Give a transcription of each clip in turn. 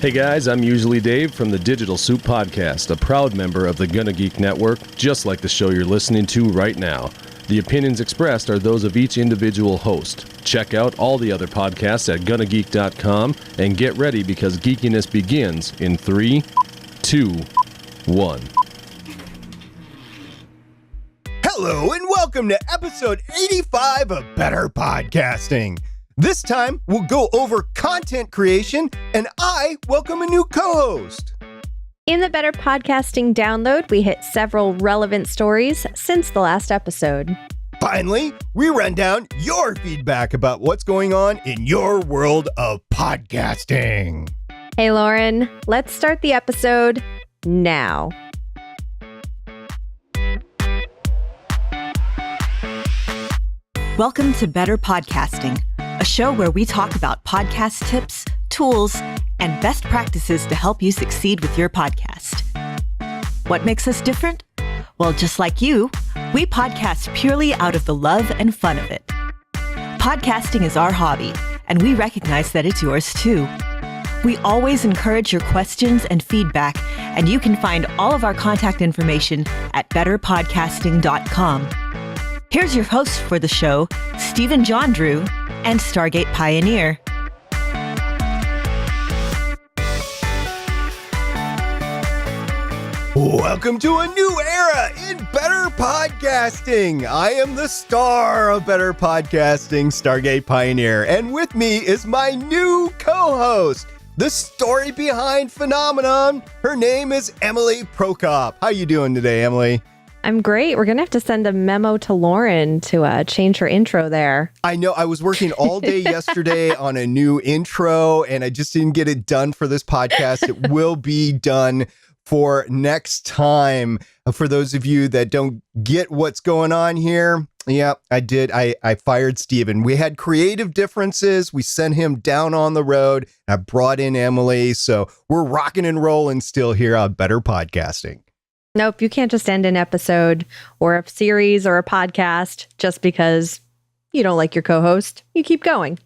Hey guys, I'm usually Dave from the Digital Soup Podcast, a proud member of the Gonna Geek Network, just like the show you're listening to right now. The opinions expressed are those of each individual host. Check out all the other podcasts at gonnageek.com and get ready because geekiness begins in 3, 2, 1. Hello and welcome to episode 85 of Better Podcasting. This time, we'll go over content creation, and I welcome a new co-host. In the Better Podcasting download, we hit several relevant stories since the last episode. Finally, we run down your feedback about what's going on in your world of podcasting. Hey, Lauren, let's start the episode now. Welcome to Better Podcasting, a show where we talk about podcast tips, tools, and best practices to help you succeed with your podcast. What makes us different? Well, just like you, we podcast purely out of the love and fun of it. Podcasting is our hobby, and we recognize that it's yours too. We always encourage your questions and feedback, and you can find all of our contact information at betterpodcasting.com. Here's your host for the show, Stephen John Drew and Stargate Pioneer. Welcome to a new era in Better Podcasting. I am the star of Better Podcasting, Stargate Pioneer, and with me is my new co-host, the story behind phenomenon. Her name is Emily Prokop. How you doing today, Emily? I'm great. We're going to have to send a memo to Lauren to change her intro there. I know. I was working all day yesterday on a new intro, and I just didn't get it done for this podcast. It will be done for next time. For those of you that don't get what's going on here, yeah, I did. I fired Steven. We had creative differences. We sent him down on the road. I brought in Emily. So we're rocking and rolling still here on Better Podcasting. Nope, you can't just end an episode or a series or a podcast just because you don't like your co-host. You keep going.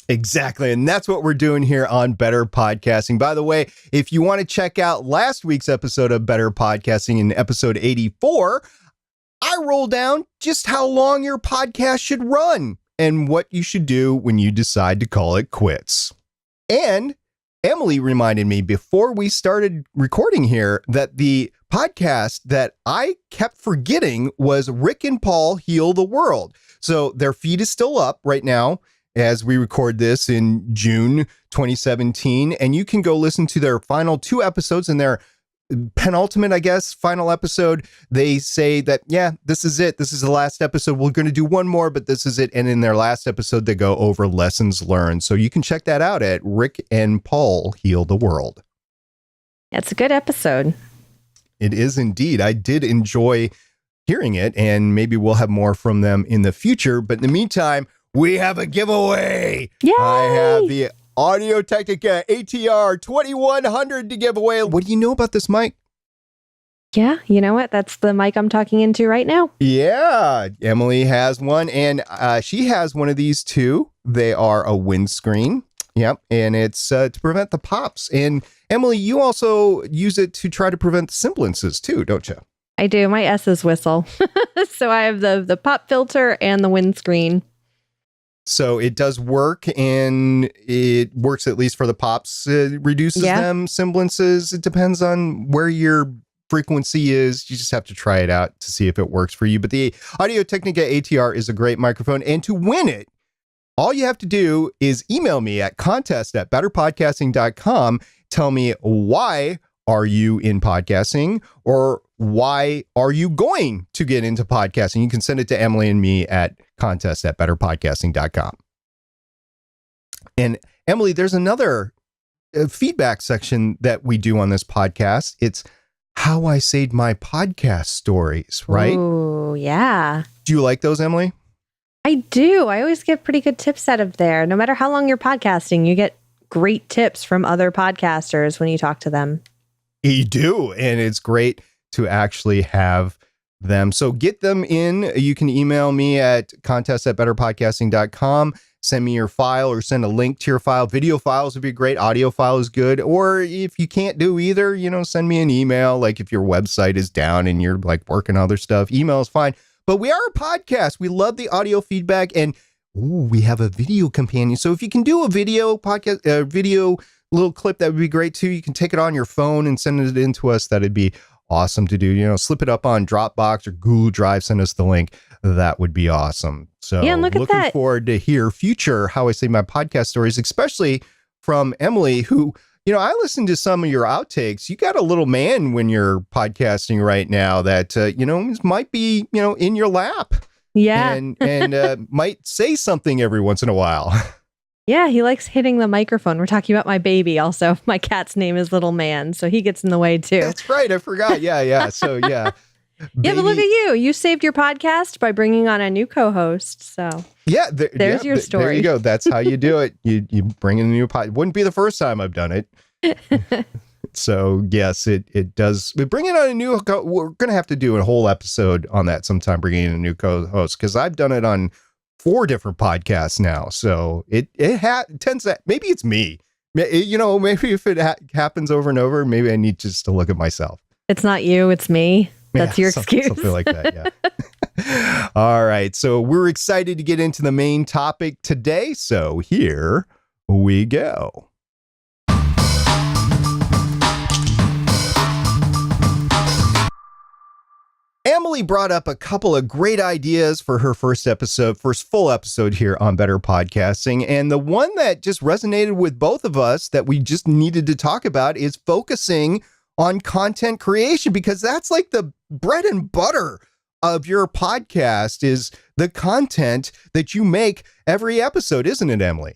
Exactly. And that's what we're doing here on Better Podcasting. By the way, if you want to check out last week's episode of Better Podcasting in episode 84, I roll down just how long your podcast should run and what you should do when you decide to call it quits. And Emily reminded me before we started recording here that the podcast that I kept forgetting was Rick and Paul Heal the World. So their feed is still up right now as we record this in June 2017. And you can go listen to their final 2 episodes and their penultimate, I guess, final episode. They say that, yeah, this is it. This is the last episode. We're going to do one more, but this is it. And in their last episode, they go over lessons learned. So you can check that out at Rick and Paul Heal the World. It's a good episode. It is indeed. I did enjoy hearing it, and maybe we'll have more from them in the future. But in the meantime, we have a giveaway. Yay! I have the Audio-Technica ATR 2100 to give away. What do you know about this mic? Yeah, you know what? That's the mic I'm talking into right now. Yeah, Emily has one, and she has one of these too. They are a windscreen. Yep, and it's to prevent the pops. And Emily, you also use it to try to prevent semblances too, don't you? I do. My S's whistle. So I have the pop filter and the windscreen. So it does work, and it works at least for the pops. It reduces them semblances. It depends on where your frequency is. You just have to try it out to see if it works for you. But the Audio-Technica ATR is a great microphone. And to win it, all you have to do is email me at contest@betterpodcasting.com. Tell me, why are you in podcasting, or why are you going to get into podcasting? You can send it to Emily and me at contest@betterpodcasting.com. And Emily, there's another feedback section that we do on this podcast. It's how I saved my podcast stories, right? Oh, yeah. Do you like those, Emily? I do. I always get pretty good tips out of there. No matter how long you're podcasting, you get great tips from other podcasters when you talk to them. You do. And it's great to actually have them. So get them in. You can email me at contest@betterpodcasting.com. send me your file or send a link to your file. Video files would be great. Audio file is good. Or if you can't do either, send me an email. Like if your website is down and you're like working on other stuff, email is fine. But we are a podcast. We love the audio feedback, and we have a video companion. So if you can do a video podcast, a video little clip, that would be great too. You can take it on your phone and send it in to us. That'd be awesome to do. Slip it up on Dropbox or Google Drive. Send us the link. That would be awesome. So yeah, look at looking that. forward to hear future How I Say My Podcast stories, especially from Emily, who, I listened to some of your outtakes. You got a little man when you're podcasting right now that, might be, in your lap. Yeah. And might say something every once in a while. Yeah, he likes hitting the microphone. We're talking about my baby also. My cat's name is Little Man, so he gets in the way too. That's right. I forgot. Yeah. So, yeah. Yeah, but look at you. You saved your podcast by bringing on a new co-host. So yeah, there's your story. There you go. That's how you do it. You bring in a new pod. Wouldn't be the first time I've done it. So yes, it does. We bring in on a new. We're gonna have to do a whole episode on that sometime. Bringing in a new co-host, because I've done it on 4 different podcasts now. So it tends to. Maybe it's me. Maybe if it happens over and over, maybe I need just to look at myself. It's not you. It's me. That's your excuse. Something like that, yeah. All right. So we're excited to get into the main topic today. So here we go. Emily brought up a couple of great ideas for her first full episode here on Better Podcasting. And the one that just resonated with both of us that we just needed to talk about is focusing on content creation, because that's like the bread and butter of your podcast, is the content that you make every episode, isn't it, Emily?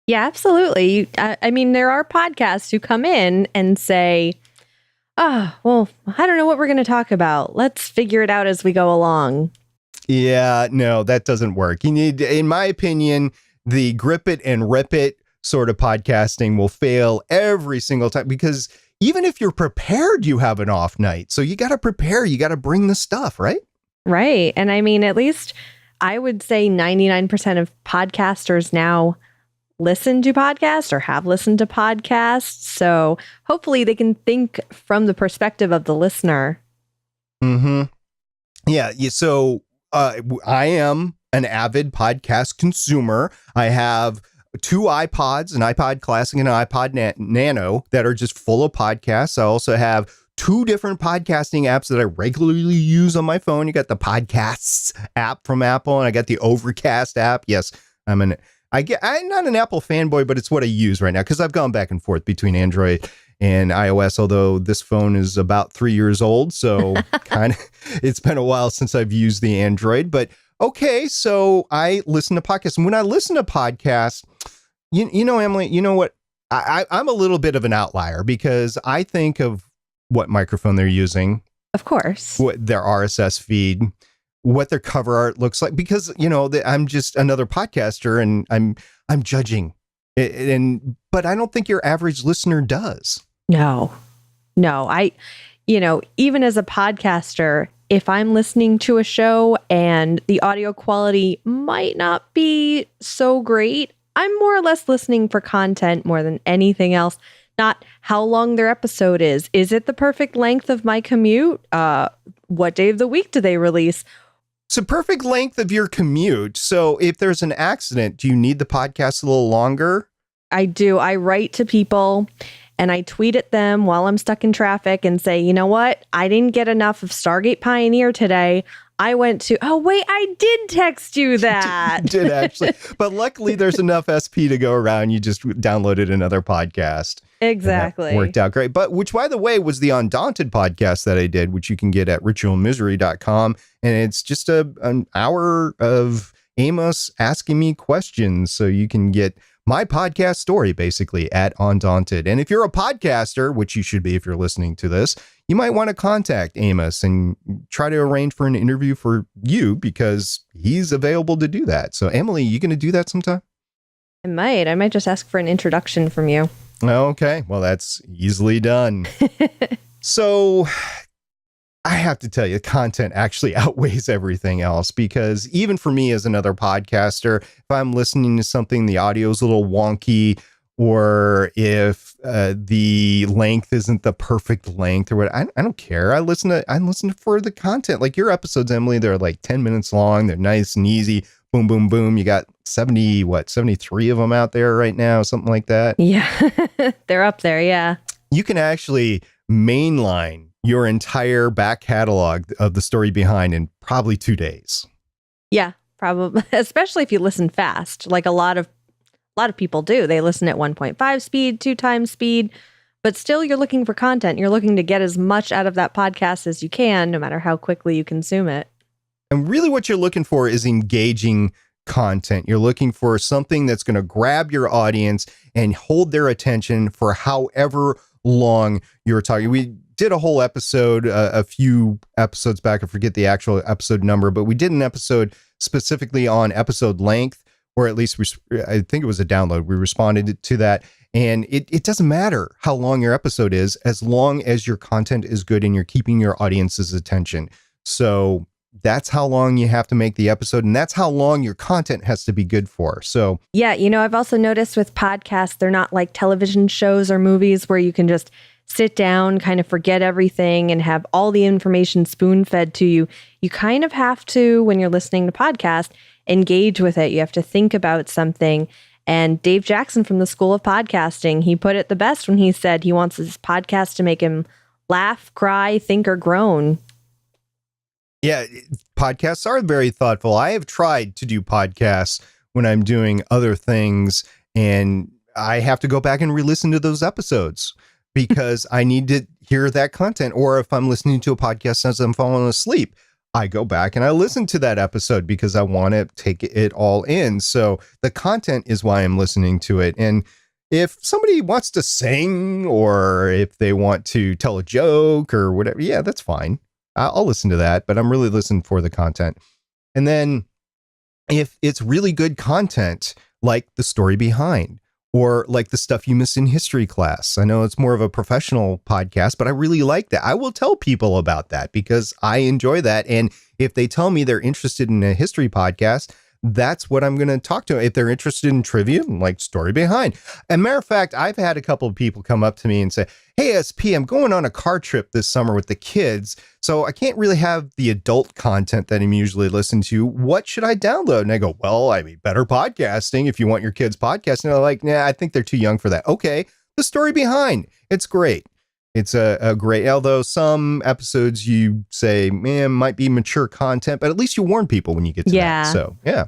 Yeah, absolutely. I mean, there are podcasts who come in and say, well, I don't know what we're going to talk about. Let's figure it out as we go along. Yeah, no, that doesn't work. You need, in my opinion, the grip it and rip it sort of podcasting will fail every single time, because even if you're prepared, you have an off night. So you got to prepare. You got to bring the stuff, right? Right. And I mean, at least I would say 99% of podcasters now listen to podcasts or have listened to podcasts. So hopefully they can think from the perspective of the listener. Mm-hmm. Yeah. So I am an avid podcast consumer. I have 2 iPods, an iPod Classic and an iPod Nano, that are just full of podcasts. I also have 2 different podcasting apps that I regularly use on my phone. You got the Podcasts app from Apple, and I got the Overcast app. Yes, I'm not an Apple fanboy, but it's what I use right now, because I've gone back and forth between Android and iOS, although this phone is about 3 years old. So it's been a while since I've used the Android, but okay, so I listen to podcasts. And when I listen to podcasts, Emily, you know what? I'm a little bit of an outlier, because I think of what microphone they're using. Of course. What their RSS feed, what their cover art looks like, because, I'm just another podcaster and I'm judging. But I don't think your average listener does. No, even as a podcaster, if I'm listening to a show and the audio quality might not be so great, I'm more or less listening for content more than anything else. Not how long their episode is. Is it the perfect length of my commute? What day of the week do they release? So perfect length of your commute. So if there's an accident, do you need the podcast a little longer? I do. I write to people and I tweet at them while I'm stuck in traffic and say, you know what? I didn't get enough of Stargate Pioneer today. I went to, oh, wait, I did text you that. Did actually. But luckily, there's enough SP to go around. You just downloaded another podcast. Exactly. Worked out great. But which, by the way, was the Undaunted podcast that I did, which you can get at ritualmisery.com. And it's just an hour of Amos asking me questions. So you can get my podcast story basically at Undaunted. And if you're a podcaster, which you should be if you're listening to this, you might want to contact Amos and try to arrange for an interview for you, because he's available to do that. So Emily, you going to do that sometime? I might just ask for an introduction from you. Okay. Well, that's easily done. So I have to tell you, content actually outweighs everything else, because even for me as another podcaster, if I'm listening to something, the audio is a little wonky, or if the length isn't the perfect length or what, I don't care. I listen for the content. Like your episodes, Emily, they're like 10 minutes long. They're nice and easy. Boom, boom, boom. You got 73 of them out there right now, something like that. Yeah, they're up there. Yeah. You can actually mainline your entire back catalog of the story behind in probably 2 days. Yeah, probably, especially if you listen fast, like a lot of people do. They listen at 1.5 speed, 2 times speed, but still you're looking for content. You're looking to get as much out of that podcast as you can, no matter how quickly you consume it. And really what you're looking for is engaging content. You're looking for something that's going to grab your audience and hold their attention for however long you're talking. We did a whole episode a few episodes back. I forget the actual episode number, but we did an episode specifically on episode length, or at least I think it was a download. We responded to that. And it doesn't matter how long your episode is, as long as your content is good and you're keeping your audience's attention. So that's how long you have to make the episode, and that's how long your content has to be good for. So yeah, I've also noticed with podcasts, they're not like television shows or movies where you can just sit down, kind of forget everything and have all the information spoon-fed to you. You kind of have to, when you're listening to podcasts, engage with it. You have to think about something. And Dave Jackson from the School of Podcasting, he put it the best when he said he wants his podcast to make him laugh, cry, think, or groan. Yeah, podcasts are very thoughtful. I have tried to do podcasts when I'm doing other things, and I have to go back and re-listen to those episodes because I need to hear that content. Or if I'm listening to a podcast as I'm falling asleep, I go back and I listen to that episode because I want to take it all in. So the content is why I'm listening to it. And if somebody wants to sing, or if they want to tell a joke or whatever, yeah, that's fine. I'll listen to that, but I'm really listening for the content. And then if it's really good content, like the story behind, or like the stuff you miss in history class. I know it's more of a professional podcast, but I really like that. I will tell people about that because I enjoy that. And if they tell me they're interested in a history podcast, that's what I'm going to talk to. If they're interested in trivia, like story behind. And matter of fact, I've had a couple of people come up to me and say, hey, SP, I'm going on a car trip this summer with the kids, so I can't really have the adult content that I'm usually listening to. What should I download? And I go, well, I mean, Better Podcasting if you want your kids podcasting. And they're like, nah, I think they're too young for that. Okay, the story behind. It's great. It's a great, although some episodes you say, man, might be mature content, but at least you warn people when you get to that. So, yeah.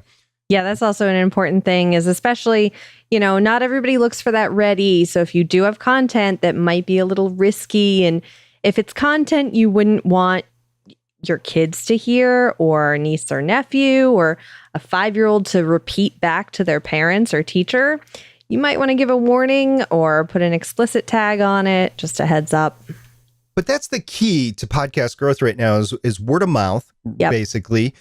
Yeah, that's also an important thing, is especially, not everybody looks for that ready. So if you do have content that might be a little risky, and if it's content you wouldn't want your kids to hear, or niece or nephew, or a 5-year-old to repeat back to their parents or teacher, you might want to give a warning or put an explicit tag on it, just a heads up. But that's the key to podcast growth right now is word of mouth, basically.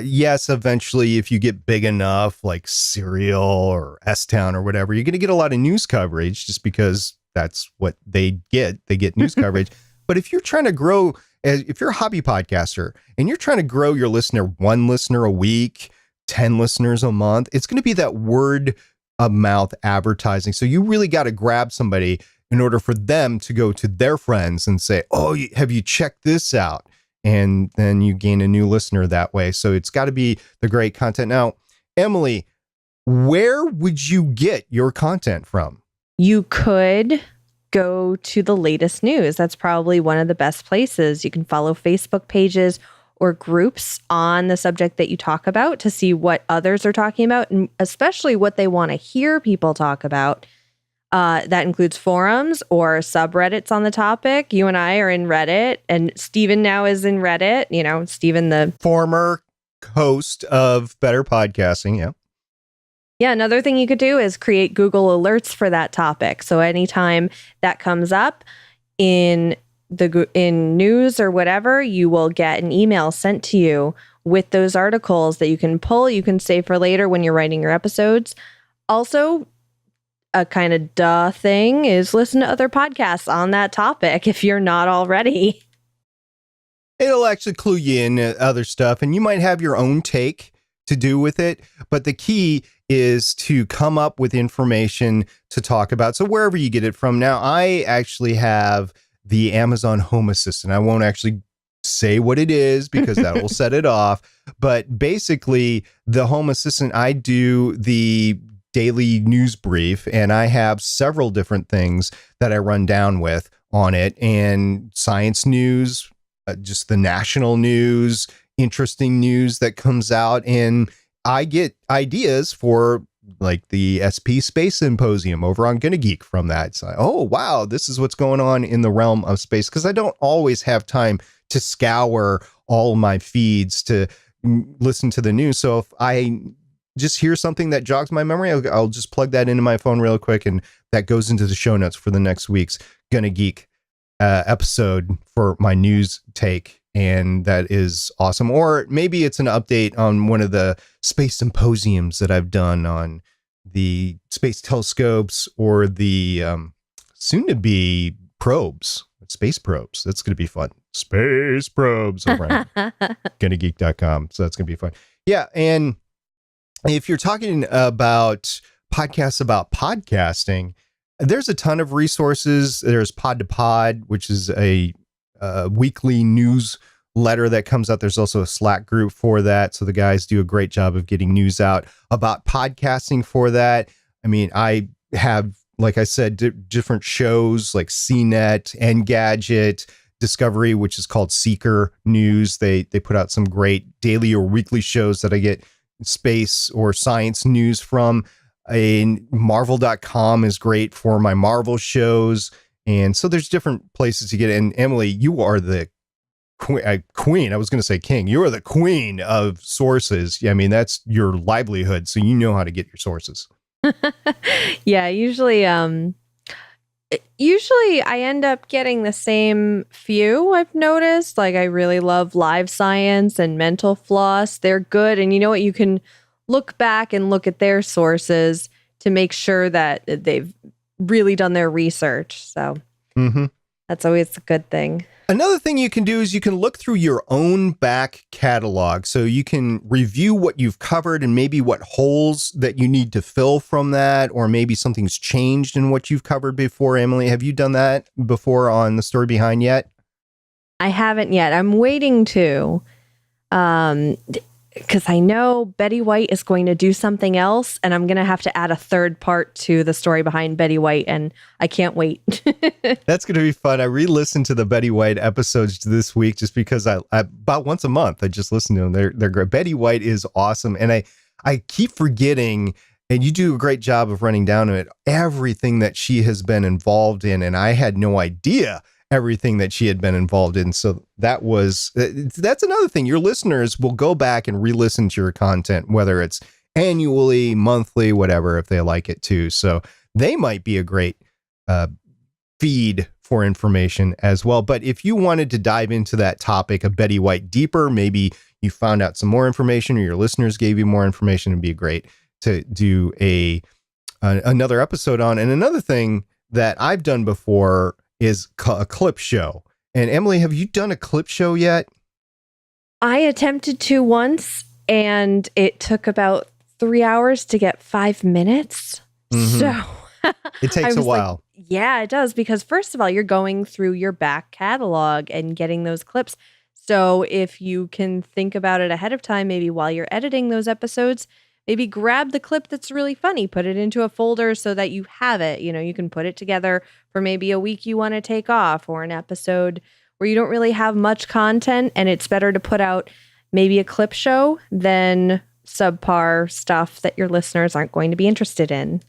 Yes, eventually, if you get big enough, like Serial or S-Town or whatever, you're going to get a lot of news coverage just because that's what they get. They get news coverage. But if you're trying to grow, if you're a hobby podcaster and you're trying to grow your listener, 1 listener a week, 10 listeners a month, it's going to be that word of mouth advertising. So you really got to grab somebody in order for them to go to their friends and say, oh, have you checked this out? And then you gain a new listener that way. So it's got to be the great content. Now, Emily, where would you get your content from? You could go to the latest news. That's probably one of the best places. You can follow Facebook pages or groups on the subject that you talk about to see what others are talking about, and especially what they want to hear people talk about. That includes forums or subreddits on the topic. You and I are in Reddit, and Steven now is in Reddit. Steven, the former host of Better Podcasting. Yeah. Yeah. Another thing you could do is create Google alerts for that topic. So anytime that comes up in news or whatever, you will get an email sent to you with those articles that you can pull, you can save for later when you're writing your episodes. Also, a kind of duh thing is listen to other podcasts on that topic if you're not already. It'll actually clue you in other stuff, and you might have your own take to do with it. But the key is to come up with information to talk about. So wherever you get it from. Now, I actually have the Amazon Home Assistant. I won't actually say what it is because that will set it off. But basically, the Home Assistant, I do the daily news brief, and I have several different things that I run down with on it, and science news, just the national news, interesting news that comes out, and I get ideas for like the SP Space Symposium over on Gonna Geek from that. It's like, oh, wow, this is what's going on in the realm of space, because I don't always have time to scour all my feeds to listen to the news. So if I just hear something that jogs my memory, I'll just plug that into my phone real quick, and that goes into the show notes for the next week's Gonna Geek episode for my news take. And that is awesome. Or maybe it's an update on one of the space symposiums that I've done on the space telescopes or the soon to be probes, space probes. That's going to be fun. Space probes over on GonnaGeek.com. So that's going to be fun. Yeah. And if you're talking about podcasts about podcasting, there's a ton of resources. There's Pod to Pod, which is a weekly newsletter that comes out. There's also a Slack group for that. So the guys do a great job of getting news out about podcasting for that. I mean, I have, like I said, different shows like CNET, Engadget, Discovery, which is called Seeker News. They put out some great daily or weekly shows that I get space or science news from. And Marvel.com is great for my Marvel shows. And so there's different places to get it. And Emily, you are the queen. I was going to say king. You are the queen of sources. I mean, that's your livelihood. So you know how to get your sources. Yeah, usually I end up getting the same few. I've noticed. Like, I really love Live Science and Mental Floss. They're good. And you know what? You can look back and look at their sources to make sure that they've really done their research. So that's always a good thing. Another thing you can do is you can look through your own back catalog. So you can review what you've covered and maybe what holes that you need to fill from that, or maybe something's changed in what you've covered before. Emily, have you done that before on The Story Behind yet? I haven't yet. I'm waiting to. Because I know Betty White is going to do something else, and I'm going to have to add a third part to the story behind Betty White, and I can't wait. That's going to be fun. I re-listened to the Betty White episodes this week just because I about once a month, I just listen to them. They're great. Betty White is awesome, and I keep forgetting, and you do a great job of running down to it, everything that she has been involved in, and I had no idea everything that she had been involved in. So that's another thing. Your listeners will go back and re-listen to your content, whether it's annually, monthly, whatever, if they like it too. So they might be a great feed for information as well. But if you wanted to dive into that topic of Betty White deeper, maybe you found out some more information or your listeners gave you more information, it'd be great to do another episode on. And another thing that I've done before is a clip show. And Emily, have you done a clip show yet? I attempted to once, and it took about 3 hours to get 5 minutes. So it takes a while. Like, yeah, it does. Because first of all, you're going through your back catalog and getting those clips. So if you can think about it ahead of time, maybe while you're editing those episodes, maybe grab the clip that's really funny, put it into a folder so that you have it. You know, you can put it together for maybe a week you want to take off, or an episode where you don't really have much content, and it's better to put out maybe a clip show than subpar stuff that your listeners aren't going to be interested in.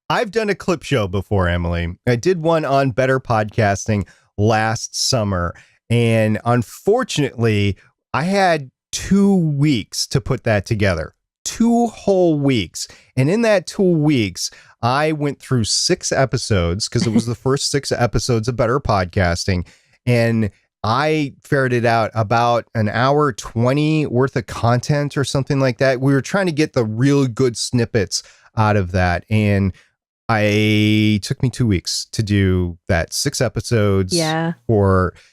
I've done a clip show before, Emily. I did one on Better Podcasting last summer, and unfortunately, I had 2 weeks to put that together. 2 whole weeks. And in that 2 weeks, I went through 6 episodes because it was the first 6 episodes of Better Podcasting. And I ferreted out about an hour 20 worth of content or something like that. We were trying to get the really good snippets out of that. And I took me 2 weeks to do that 6 episodes. Yeah.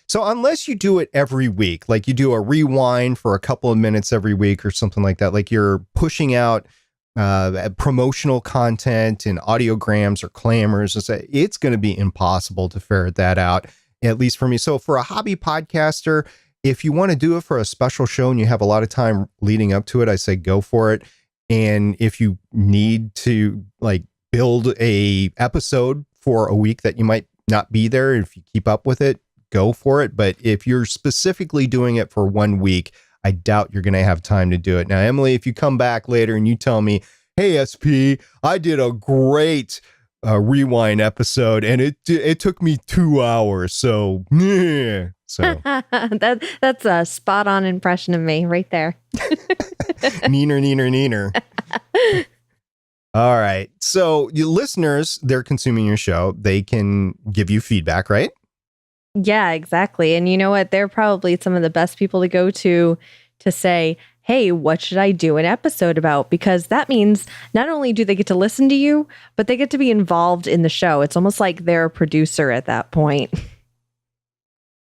So unless you do it every week, like you do a rewind for a couple of minutes every week or something like that, like you're pushing out promotional content and audiograms or clamors, it's going to be impossible to ferret that out, at least for me. So for a hobby podcaster, if you want to do it for a special show and you have a lot of time leading up to it, I say go for it. And if you need to like build a episode for a week that you might not be there, if you keep up with it, go for it. But if you're specifically doing it for 1 week, I doubt you're going to have time to do it. Now, Emily, if you come back later and you tell me, hey, SP, I did a great rewind episode and it took me 2 hours. So, yeah. So that's a spot on impression of me right there. neener. All right. So your listeners, they're consuming your show. They can give you feedback, right? Yeah, exactly. And you know what? They're probably some of the best people to go to say, hey, what should I do an episode about? Because that means not only do they get to listen to you, but they get to be involved in the show. It's almost like they're a producer at that point.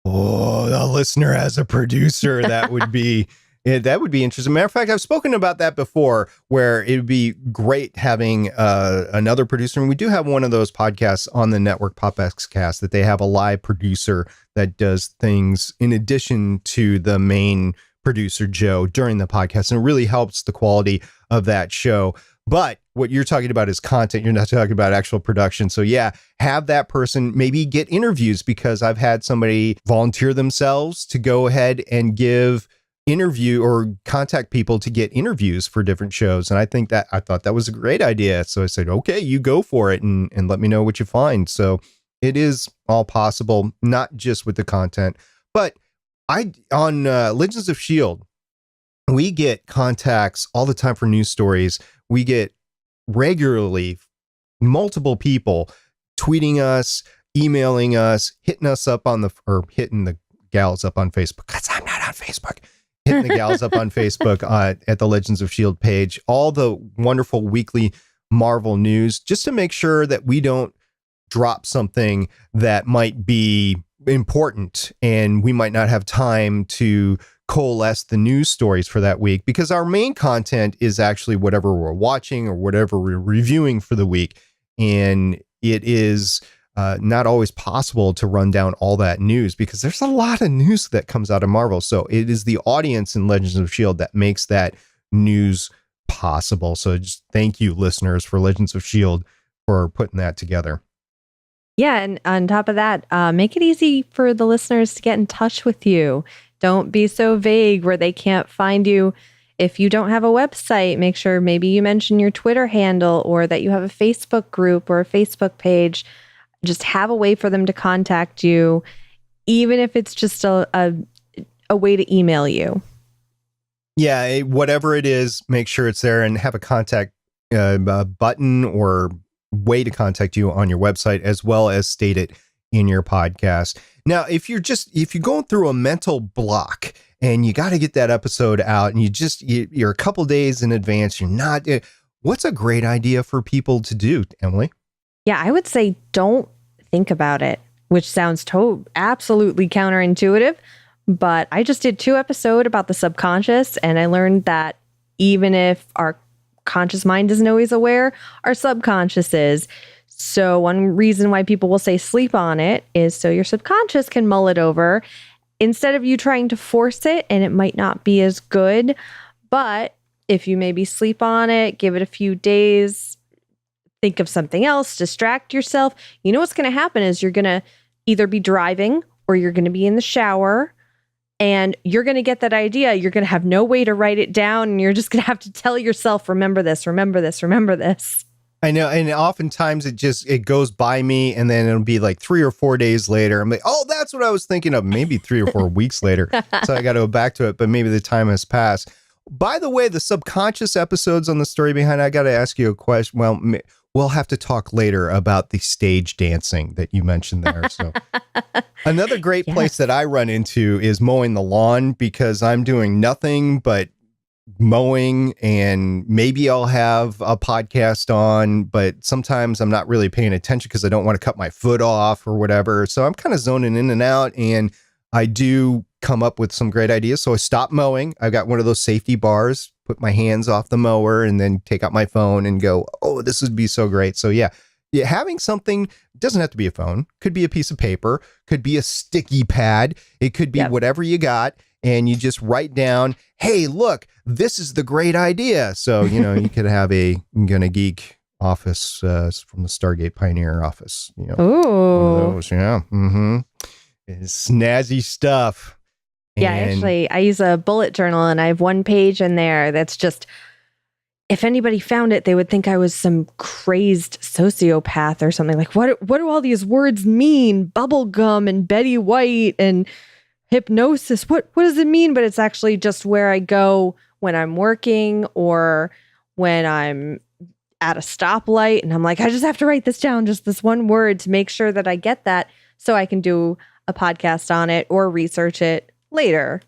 Oh, the listener as a producer, that would be... Yeah, that would be interesting. Matter of fact, I've spoken about that before, where it would be great having another producer. And we do have one of those podcasts on the network, PopXcast, that they have a live producer that does things in addition to the main producer, Joe, during the podcast. And it really helps the quality of that show. But what you're talking about is content. You're not talking about actual production. So yeah, have that person maybe get interviews, because I've had somebody volunteer themselves to go ahead and give interview or contact people to get interviews for different shows. And I thought that was a great idea. So I said, okay, you go for it and let me know what you find. So it is all possible, not just with the content, but on Legends of S.H.I.E.L.D., we get contacts all the time for news stories. We get regularly multiple people tweeting us, emailing us, hitting us up hitting the gals up on Facebook, because I'm not on Facebook. Hitting the gals up on Facebook at the Legends of S.H.I.E.L.D. page, all the wonderful weekly Marvel news, just to make sure that we don't drop something that might be important and we might not have time to coalesce the news stories for that week, because our main content is actually whatever we're watching or whatever we're reviewing for the week. And it is not always possible to run down all that news, because there's a lot of news that comes out of Marvel. So it is the audience in Legends of S.H.I.E.L.D. that makes that news possible. So just thank you, listeners, for Legends of S.H.I.E.L.D. for putting that together. Yeah. And on top of that, make it easy for the listeners to get in touch with you. Don't be so vague where they can't find you. If you don't have a website, make sure maybe you mention your Twitter handle, or that you have a Facebook group or a Facebook page. Just have a way for them to contact you, even if it's just a way to email you. Yeah, whatever it is, make sure it's there, and have a contact button or way to contact you on your website, as well as state it in your podcast. Now, if you're going through a mental block and you got to get that episode out, and you're a couple days in advance, you're not. What's a great idea for people to do, Emily? Yeah, I would say don't think about it, which sounds absolutely counterintuitive. But I just did 2 episodes about the subconscious, and I learned that even if our conscious mind isn't always aware, our subconscious is. So one reason why people will say sleep on it is so your subconscious can mull it over instead of you trying to force it, and it might not be as good. But if you maybe sleep on it, give it a few days, think of something else, distract yourself. You know what's going to happen is you're going to either be driving or you're going to be in the shower, and you're going to get that idea. You're going to have no way to write it down, and you're just going to have to tell yourself, remember this, remember this, remember this. I know. And oftentimes it goes by me, and then it'll be like 3 or 4 days later. I'm like, oh, that's what I was thinking of. Maybe 3 or 4 weeks later. So I got to go back to it, but maybe the time has passed. By the way, the subconscious episodes on the story behind, I got to ask you a question. Well, we'll have to talk later about the stage dancing that you mentioned there. So another great place that I run into is mowing the lawn, because I'm doing nothing but mowing, and maybe I'll have a podcast on, but sometimes I'm not really paying attention because I don't want to cut my foot off or whatever. So I'm kind of zoning in and out, and I do come up with some great ideas. So I stop mowing. I've got one of those safety bars, put my hands off the mower, and then take out my phone and go, oh, this would be so great. So yeah, having something, doesn't have to be a phone, could be a piece of paper, could be a sticky pad. It could be whatever you got. And you just write down, hey, look, this is the great idea. So, you could have a Gonna Geek office from the Stargate Pioneer office. Ooh. One of those, yeah. Mm-hmm. It's snazzy stuff. Yeah, actually, I use a bullet journal, and I have one page in there that's just, if anybody found it, they would think I was some crazed sociopath or something. Like, what do all these words mean? Bubblegum and Betty White and hypnosis. What does it mean? But it's actually just where I go when I'm working or when I'm at a stoplight. And I'm like, I just have to write this down, just this one word, to make sure that I get that so I can do a podcast on it or research it later.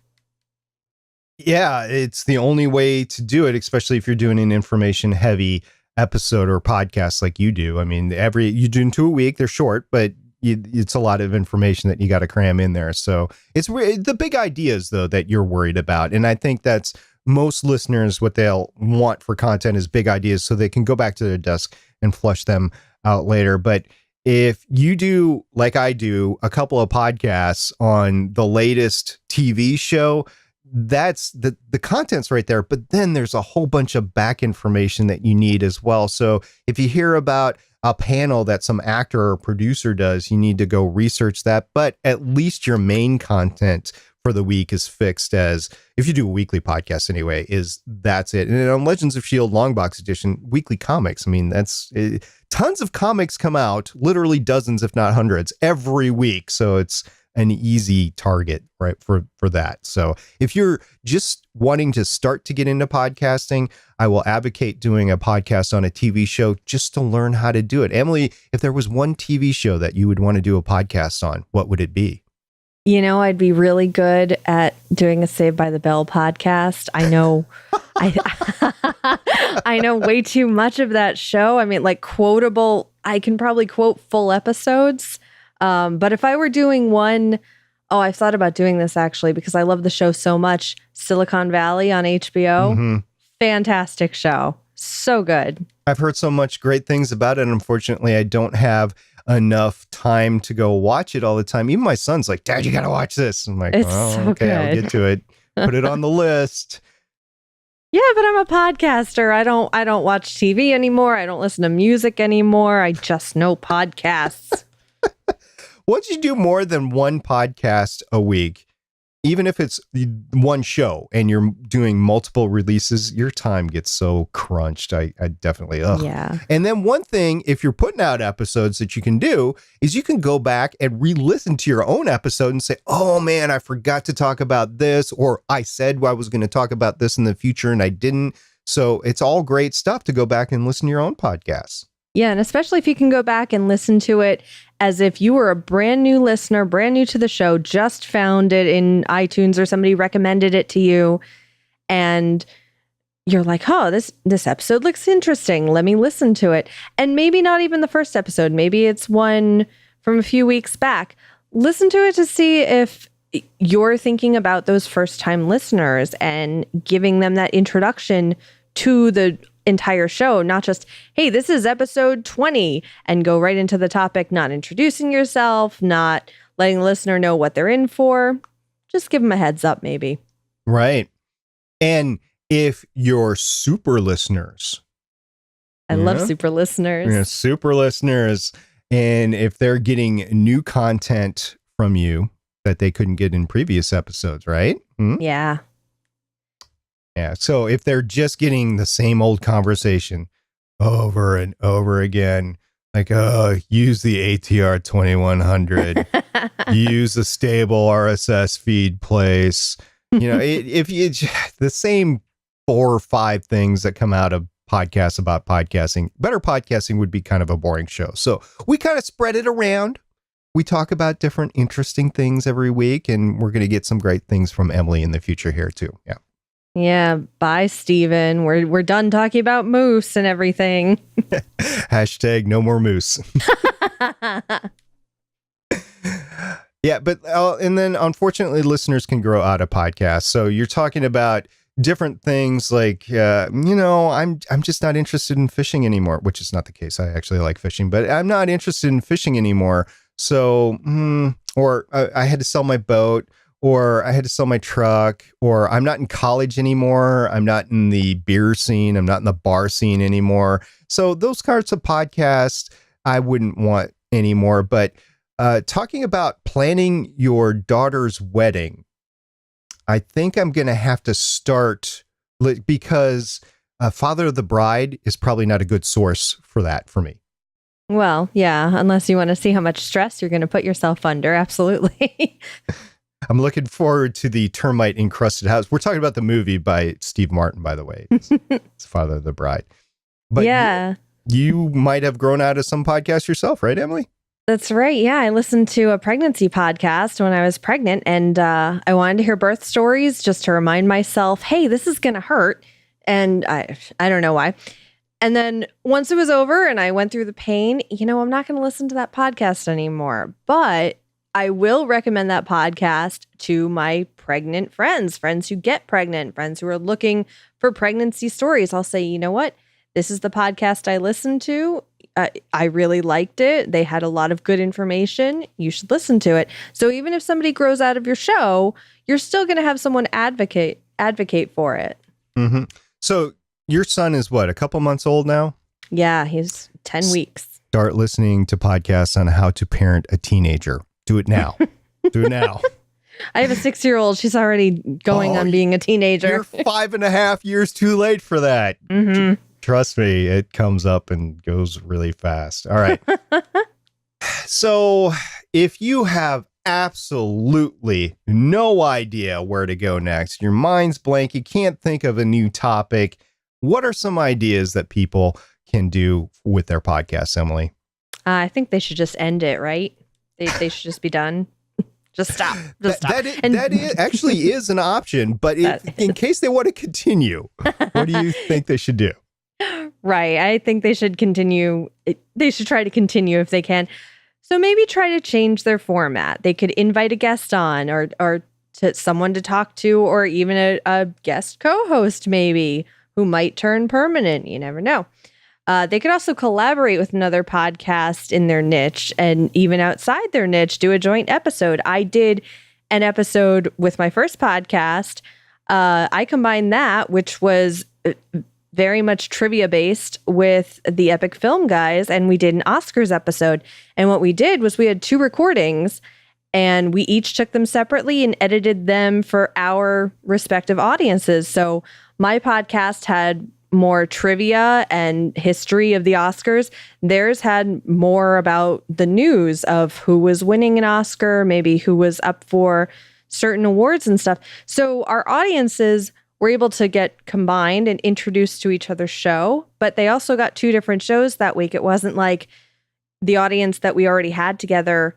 Yeah, it's the only way to do it, especially if you're doing an information heavy episode or podcast like you do. I mean, you do 2 a week, they're short, but it's a lot of information that you got to cram in there. So it's the big ideas, though, that you're worried about. And I think that's most listeners, what they'll want for content is big ideas so they can go back to their desk and flush them out later. But if you do, like I do, a couple of podcasts on the latest TV show, that's the content's right there. But then there's a whole bunch of back information that you need as well. So if you hear about a panel that some actor or producer does, you need to go research that. But at least your main content for the week is fixed, as if you do a weekly podcast anyway, that's it. And on Legends of S.H.I.E.L.D. Longbox Edition, weekly comics. I mean, that's tons of comics come out, literally dozens, if not hundreds, every week. So it's an easy target, right, for that. So if you're just wanting to start to get into podcasting, I will advocate doing a podcast on a TV show just to learn how to do it. Emily, if there was one TV show that you would want to do a podcast on, what would it be? I'd be really good at doing a Saved by the Bell podcast. I know, I know way too much of that show. I mean, like quotable, I can probably quote full episodes. But if I were doing one, I've thought about doing this actually because I love the show so much. Silicon Valley on HBO. Mm-hmm. Fantastic show. So good. I've heard so much great things about it. And unfortunately, I don't have enough time to go watch it all the time. Even my son's like, Dad, you got to watch this. I'm like, it's so okay, good. I'll get to it. Put it on the list. Yeah, but I'm a podcaster. I don't watch TV anymore. I don't listen to music anymore. I just know podcasts. Once you do more than one podcast a week, even if it's one show and you're doing multiple releases, your time gets so crunched. I definitely, Yeah. And then one thing, if you're putting out episodes that you can do is you can go back and re-listen to your own episode and say, oh man, I forgot to talk about this, or I said I was going to talk about this in the future and I didn't. So it's all great stuff to go back and listen to your own podcasts. Yeah, and especially if you can go back and listen to it as if you were a brand new listener, brand new to the show, just found it in iTunes or somebody recommended it to you, and you're like, oh, this episode looks interesting. Let me listen to it. And maybe not even the first episode. Maybe it's one from a few weeks back. Listen to it to see if you're thinking about those first-time listeners and giving them that introduction to the entire show, not just, hey, this is episode 20, and go right into the topic, not introducing yourself, not letting the listener know what they're in for. Just give them a heads up, maybe. Right. And if you're super listeners, I love super listeners. Super listeners, and if they're getting new content from you that they couldn't get in previous episodes, right? Yeah. Yeah. So if they're just getting the same old conversation over and over again, like, use the ATR 2100, use a stable RSS feed place, if you the same 4 or 5 things that come out of podcasts about podcasting, Better Podcasting would be kind of a boring show. So we kind of spread it around. We talk about different interesting things every week, and we're going to get some great things from Emily in the future here too. Yeah. Yeah, bye, Steven. We're done talking about moose and everything. Hashtag no more moose. Yeah, but and then unfortunately, listeners can grow out of podcasts. So you're talking about different things like, I'm just not interested in fishing anymore, which is not the case. I actually like fishing, but I'm not interested in fishing anymore. So, or I had to sell my boat, or I had to sell my truck, or I'm not in college anymore. I'm not in the beer scene. I'm not in the bar scene anymore. So those kinds of podcasts I wouldn't want anymore. But talking about planning your daughter's wedding, I think I'm going to have to start because Father of the Bride is probably not a good source for that for me. Well, yeah, unless you want to see how much stress you're going to put yourself under. Absolutely. I'm looking forward to the termite encrusted house. We're talking about the movie by Steve Martin, by the way. It's Father of the Bride. But yeah. You might have grown out of some podcasts yourself, right, Emily? That's right. Yeah, I listened to a pregnancy podcast when I was pregnant, and I wanted to hear birth stories just to remind myself, hey, this is going to hurt. And I don't know why. And then once it was over and I went through the pain, I'm not going to listen to that podcast anymore. But I will recommend that podcast to my pregnant friends who get pregnant, friends who are looking for pregnancy stories. I'll say, you know what? This is the podcast I listened to. I really liked it. They had a lot of good information. You should listen to it. So even if somebody grows out of your show, you're still going to have someone advocate for it. Mm-hmm. So your son is what, a couple months old now? Yeah, he's 10 weeks. Start listening to podcasts on how to parent a teenager. Do it now. Do it now. I have a 6-year-old. She's already going on being a teenager. You're 5.5 years too late for that. Mm-hmm. Trust me, it comes up and goes really fast. All right. So if you have absolutely no idea where to go next, your mind's blank, you can't think of a new topic, what are some ideas that people can do with their podcasts, Emily? I think they should just end it, right? They should just be done. Just stop. Just stop. That actually is an option, but in case they want to continue, what do you think they should do? Right. I think they should continue. They should try to continue if they can. So maybe try to change their format. They could invite a guest on or to someone to talk to, or even a guest co-host maybe who might turn permanent. You never know. They could also collaborate with another podcast in their niche, and even outside their niche, do a joint episode. I did an episode with my first podcast. I combined that, which was very much trivia based, with the Epic Film guys, and we did an Oscars episode. And what we did was we had 2 recordings, and we each took them separately and edited them for our respective audiences. So my podcast had more trivia and history of the Oscars. Theirs had more about the news of who was winning an Oscar, maybe who was up for certain awards and stuff. So our audiences were able to get combined and introduced to each other's show, but they also got 2 different shows that week. It wasn't like the audience that we already had together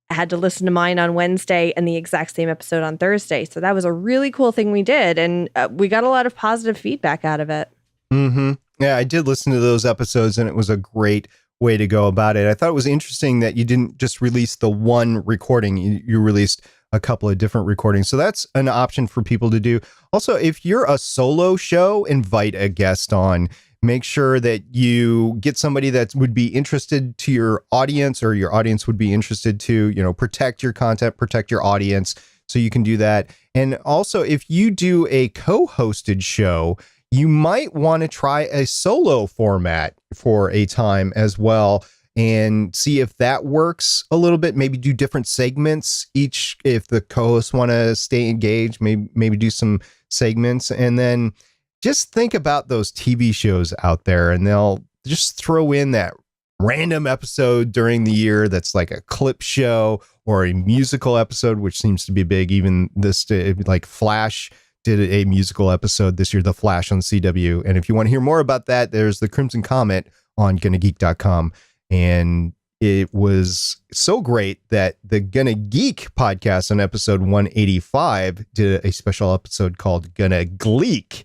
had to listen to mine on Wednesday and the exact same episode on Thursday. So that was a really cool thing we did, and we got a lot of positive feedback out of it. Mm-hmm. Yeah, I did listen to those episodes, and it was a great way to go about it. I thought it was interesting that you didn't just release the one recording. You released a couple of different recordings. So that's an option for people to do. Also, if you're a solo show, invite a guest on. Make sure that you get somebody that would be interested to your audience, or your audience would be interested to, protect your content, protect your audience. So you can do that. And also, if you do a co-hosted show, you might want to try a solo format for a time as well, and see if that works a little bit. Maybe do different segments each. If the co-hosts want to stay engaged, maybe do some segments. And then just think about those TV shows out there, and they'll just throw in that random episode during the year that's like a clip show or a musical episode, which seems to be big. Even this, like Flash did a musical episode this year, The Flash on CW. And if you want to hear more about that, there's the Crimson Comet on GonnaGeek.com. And it was so great that the Gonna Geek podcast on episode 185 did a special episode called Gonna Gleek.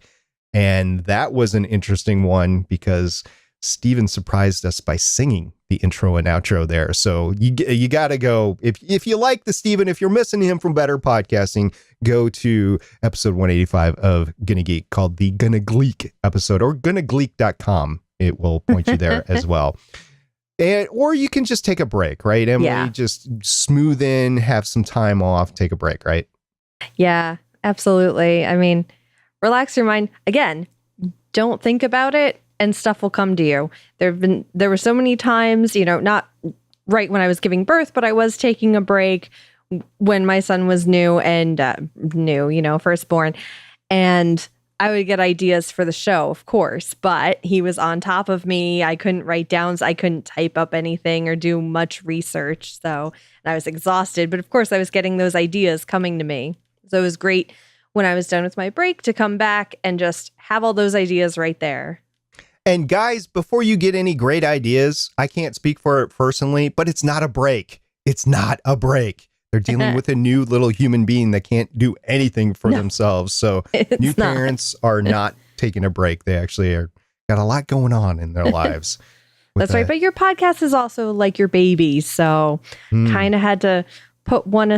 And that was an interesting one because Steven surprised us by singing the intro and outro there. So you got to go. If you like the Steven, if you're missing him from Better Podcasting, go to episode 185 of Gonna Geek called the Gonna Gleek episode, or gonagleek.com. It will point you there as well. Or you can just take a break, right, Emily? Yeah. Just smooth in, have some time off, take a break, right? Yeah, absolutely. I mean, relax your mind. Again, don't think about it and stuff will come to you. There were so many times, not right when I was giving birth, but I was taking a break when my son was new, firstborn. And I would get ideas for the show, of course, but he was on top of me. I couldn't write down, so I couldn't type up anything or do much research. So I was exhausted, but of course I was getting those ideas coming to me. So it was great when I was done with my break to come back and just have all those ideas right there. And guys, before you get any great ideas, I can't speak for it personally, but it's not a break. It's not a break. They're dealing with a new little human being that can't do anything for themselves. So new parents are not taking a break. They actually got a lot going on in their lives. That's right. But your podcast is also like your baby. So kind of had to put one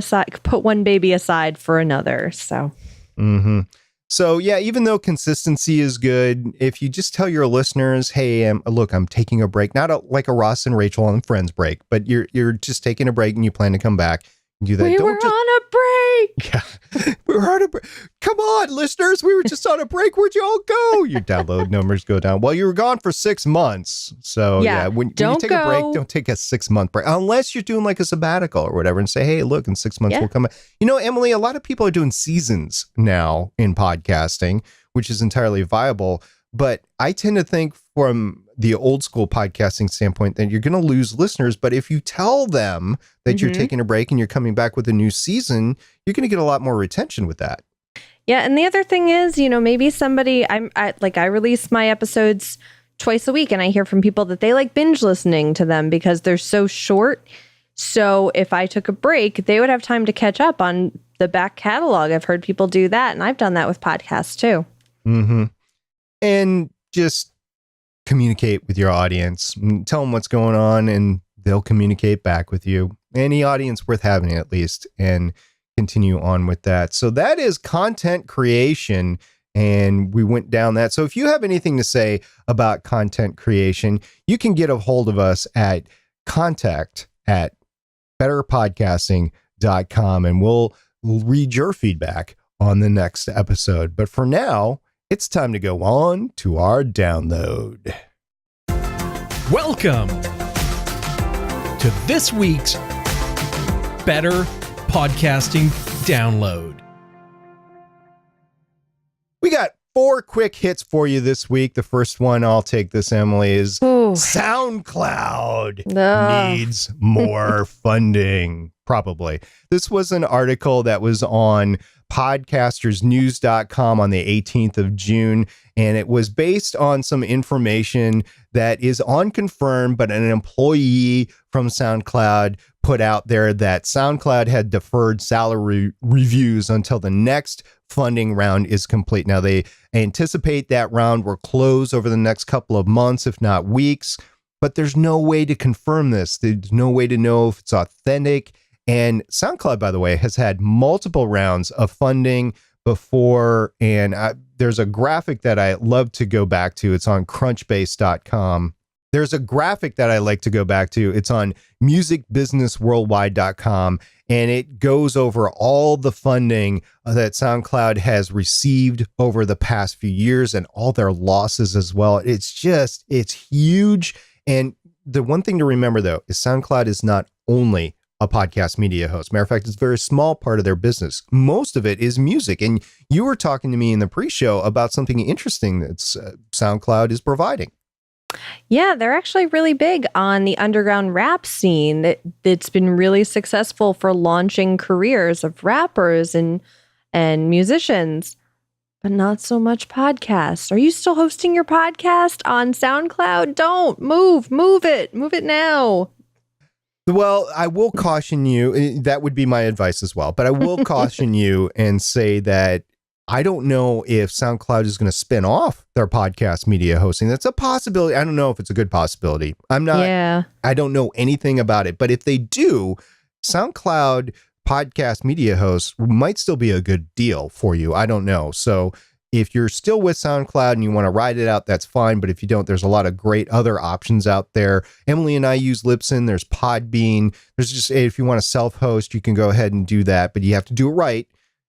baby aside for another. So. Mm-hmm. So yeah, even though consistency is good, if you just tell your listeners, "Hey, look, I'm taking a break," not like a Ross and Rachel on Friends break, but you're just taking a break and you plan to come back. Do that. We were on a break. Yeah, we were on a break. Come on, listeners, we were just on a break. Where'd you all go? Your download numbers go down. Well, you were gone for 6 months. So yeah, when you take a break, don't take a 6-month break unless you're doing like a sabbatical or whatever and say, "Hey, look, in 6 months we'll come back." Emily, a lot of people are doing seasons now in podcasting, which is entirely viable. But I tend to think from the old school podcasting standpoint that you're going to lose listeners. But if you tell them that you're taking a break and you're coming back with a new season, you're going to get a lot more retention with that. Yeah. And the other thing is, maybe somebody, I release my episodes twice a week and I hear from people that they like binge listening to them because they're so short. So if I took a break, they would have time to catch up on the back catalog. I've heard people do that. And I've done that with podcasts too. Mm-hmm. And just communicate with your audience, tell them what's going on and they'll communicate back with you. Any audience worth having at least, and continue on with that. So that is content creation. And we went down that. So if you have anything to say about content creation, you can get a hold of us at contact@betterpodcasting.com and we'll read your feedback on the next episode. But for now, it's time to go on to our download. Welcome to this week's Better Podcasting Download. We got 4 quick hits for you this week. The first one, I'll take this, Emily, is SoundCloud needs more funding. Probably. This was an article that was on podcastersnews.com on the 18th of June, and it was based on some information that is unconfirmed, but an employee from SoundCloud put out there that SoundCloud had deferred salary reviews until the next funding round is complete. Now, they anticipate that round will close over the next couple of months, if not weeks, but there's no way to confirm this. There's no way to know if it's authentic. And SoundCloud, by the way, has had multiple rounds of funding before. And there's a graphic that I love to go back to. It's on crunchbase.com. There's a graphic that I like to go back to. It's on musicbusinessworldwide.com. And it goes over all the funding that SoundCloud has received over the past few years and all their losses as well. It's huge. And the one thing to remember, though, is SoundCloud is not only a podcast media host. Matter of fact, it's a very small part of their business. Most of it is music. And you were talking to me in the pre-show about something interesting that SoundCloud is providing. Yeah, they're actually really big on the underground rap scene. It's been really successful for launching careers of rappers and musicians, but not so much podcasts. Are you still hosting your podcast on SoundCloud? Don't move it now. Well, I will caution you. That would be my advice as well. But I will caution you and say that I don't know if SoundCloud is going to spin off their podcast media hosting. That's a possibility. I don't know if it's a good possibility. I don't know anything about it. But if they do, SoundCloud podcast media hosts might still be a good deal for you. I don't know. So if you're still with SoundCloud and you want to ride it out, that's fine. But if you don't, there's a lot of great other options out there. Emily and I use Libsyn. There's Podbean. There's just, if you want to self-host, you can go ahead and do that. But you have to do it right.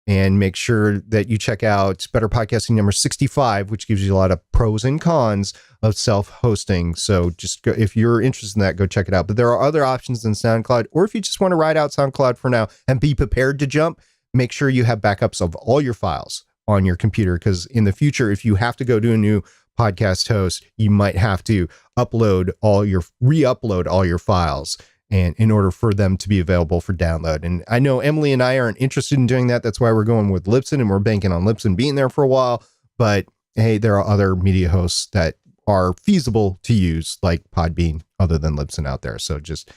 And make sure that you check out Better Podcasting number 65, which gives you a lot of pros and cons of self-hosting. So just go, if you're interested in that, go check it out. But there are other options than SoundCloud. Or if you just want to ride out SoundCloud for now and be prepared to jump, make sure you have backups of all your files on your computer. Because in the future, if you have to go to a new podcast host, you might have to re-upload all your files, and in order for them to be available for download. And I know Emily and I aren't interested in doing that. That's why we're going with Libsyn, and we're banking on Libsyn being there for a while. But hey, there are other media hosts that are feasible to use, like Podbean, other than Libsyn out there. So just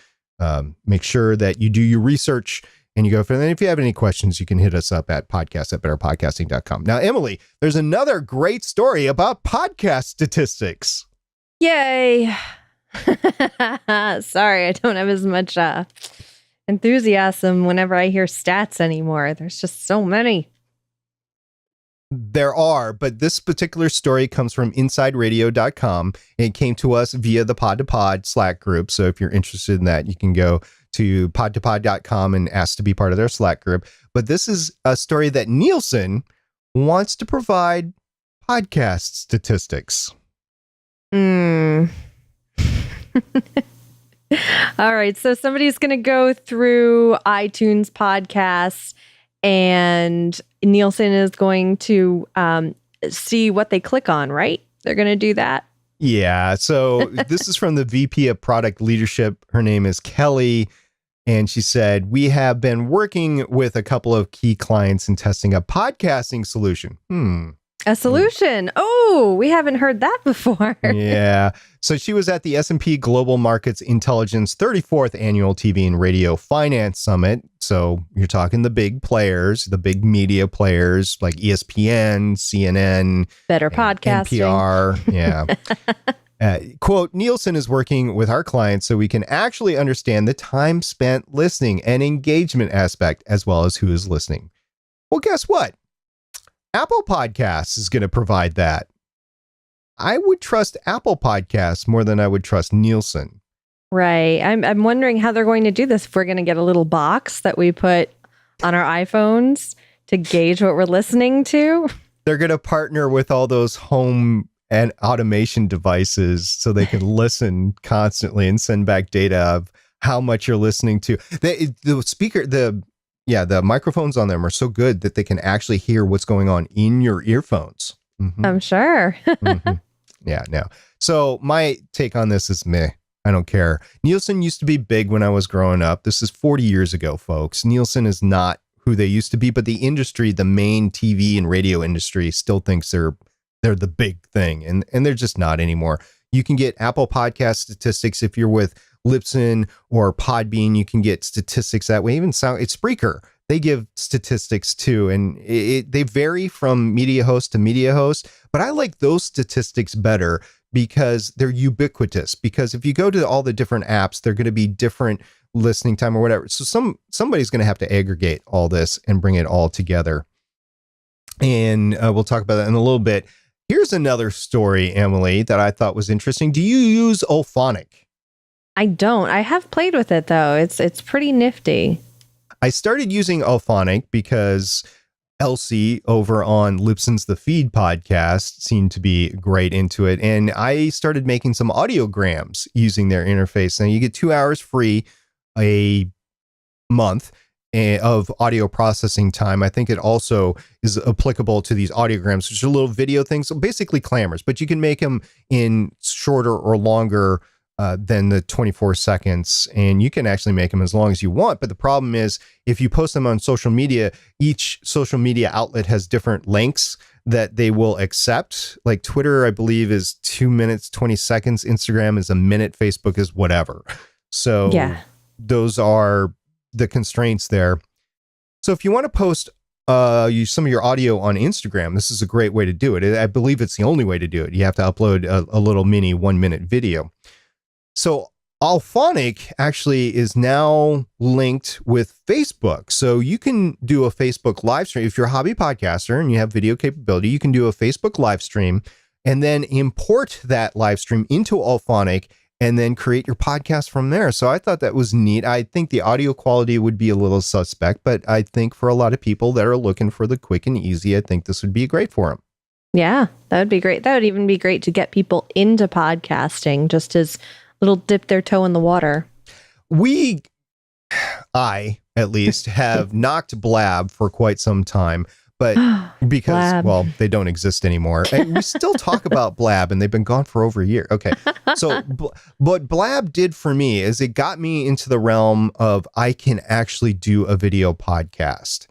make sure that you do your research and you go for it. And if you have any questions, you can hit us up at podcast@betterpodcasting.com. Now, Emily, there's another great story about podcast statistics. Yay. Sorry, I don't have as much enthusiasm whenever I hear stats anymore. There's just so many. There are, but this particular story comes from InsideRadio.com. It came to us via the Pod to Pod Slack group. So if you're interested in that, you can go to podtopod.com and ask to be part of their Slack group. But this is a story that Nielsen wants to provide podcast statistics. All right. So somebody's going to go through iTunes podcasts, and Nielsen is going to see what they click on, right? They're going to do that. Yeah. So this is from the VP of Product Leadership. Her name is Kelly. And she said, we have been working with a couple of key clients in testing a podcasting solution. A solution. Oh, we haven't heard that before. Yeah. So she was at the S&P Global Markets Intelligence 34th Annual TV and Radio Finance Summit. So you're talking the big players, the big media players like ESPN, CNN, Better Podcasting, NPR. Yeah. Quote, Nielsen is working with our clients so we can actually understand the time spent listening and engagement aspect, as well as who is listening. Well, guess what? Apple Podcasts is going to provide that. I would trust Apple Podcasts more than I would trust Nielsen. Right. I'm wondering how they're going to do this. If we're going to get a little box that we put on our iPhones to gauge what we're listening to. They're going to partner with all those home and automation devices so they can listen constantly and send back data of how much you're listening to. The microphones on them are so good that they can actually hear what's going on in your earphones. Mm-hmm. I'm sure. Mm-hmm. Yeah, no. So my take on this is meh. I don't care. Nielsen used to be big when I was growing up. This is 40 years ago, folks. Nielsen is not who they used to be, but the industry, the main TV and radio industry, still thinks they're the big thing, and they're just not anymore. You can get Apple Podcast statistics if you're with Libsyn or Podbean. You can get statistics that way. Even it's Spreaker. They give statistics too, and they vary from media host to media host. But I like those statistics better because they're ubiquitous. Because if you go to all the different apps, they're going to be different listening time or whatever. So somebody's going to have to aggregate all this and bring it all together. And we'll talk about that in a little bit. Here's another story, Emily, that I thought was interesting. Do you use Auphonic? I don't. I have played with it, though. It's pretty nifty. I started using Auphonic because Elsie over on Libsyn's The Feed podcast seemed to be great into it. And I started making some audiograms using their interface. Now you get 2 hours free a month of audio processing time. I think it also is applicable to these audiograms, which are little video things, so basically clamors, but you can make them in shorter or longer than the 24 seconds. And you can actually make them as long as you want. But the problem is if you post them on social media, each social media outlet has different lengths that they will accept. Like Twitter, I believe, is 2 minutes, 20 seconds. Instagram is a minute. Facebook is whatever. So yeah. those are the constraints there. So if you want to post some of your audio on Instagram, this is a great way to do it. I believe it's the only way to do it. You have to upload a little mini 1-minute video. So Alphonic actually is now linked with Facebook. So you can do a Facebook live stream. If you're a hobby podcaster and you have video capability, you can do a Facebook live stream and then import that live stream into Alphonic and then create your podcast from there. So I thought that was neat. I think the audio quality would be a little suspect, but I think for a lot of people that are looking for the quick and easy, I think this would be great for them. Yeah, that would be great. That would even be great to get people into podcasting, just as little dip their toe in the water. I at least have knocked Blab for quite some time, but because, Blab. well, they don't exist anymore. And we still talk about Blab and they've been gone for over a year. Okay. So what Blab did for me is it got me into the realm of I can actually do a video podcast.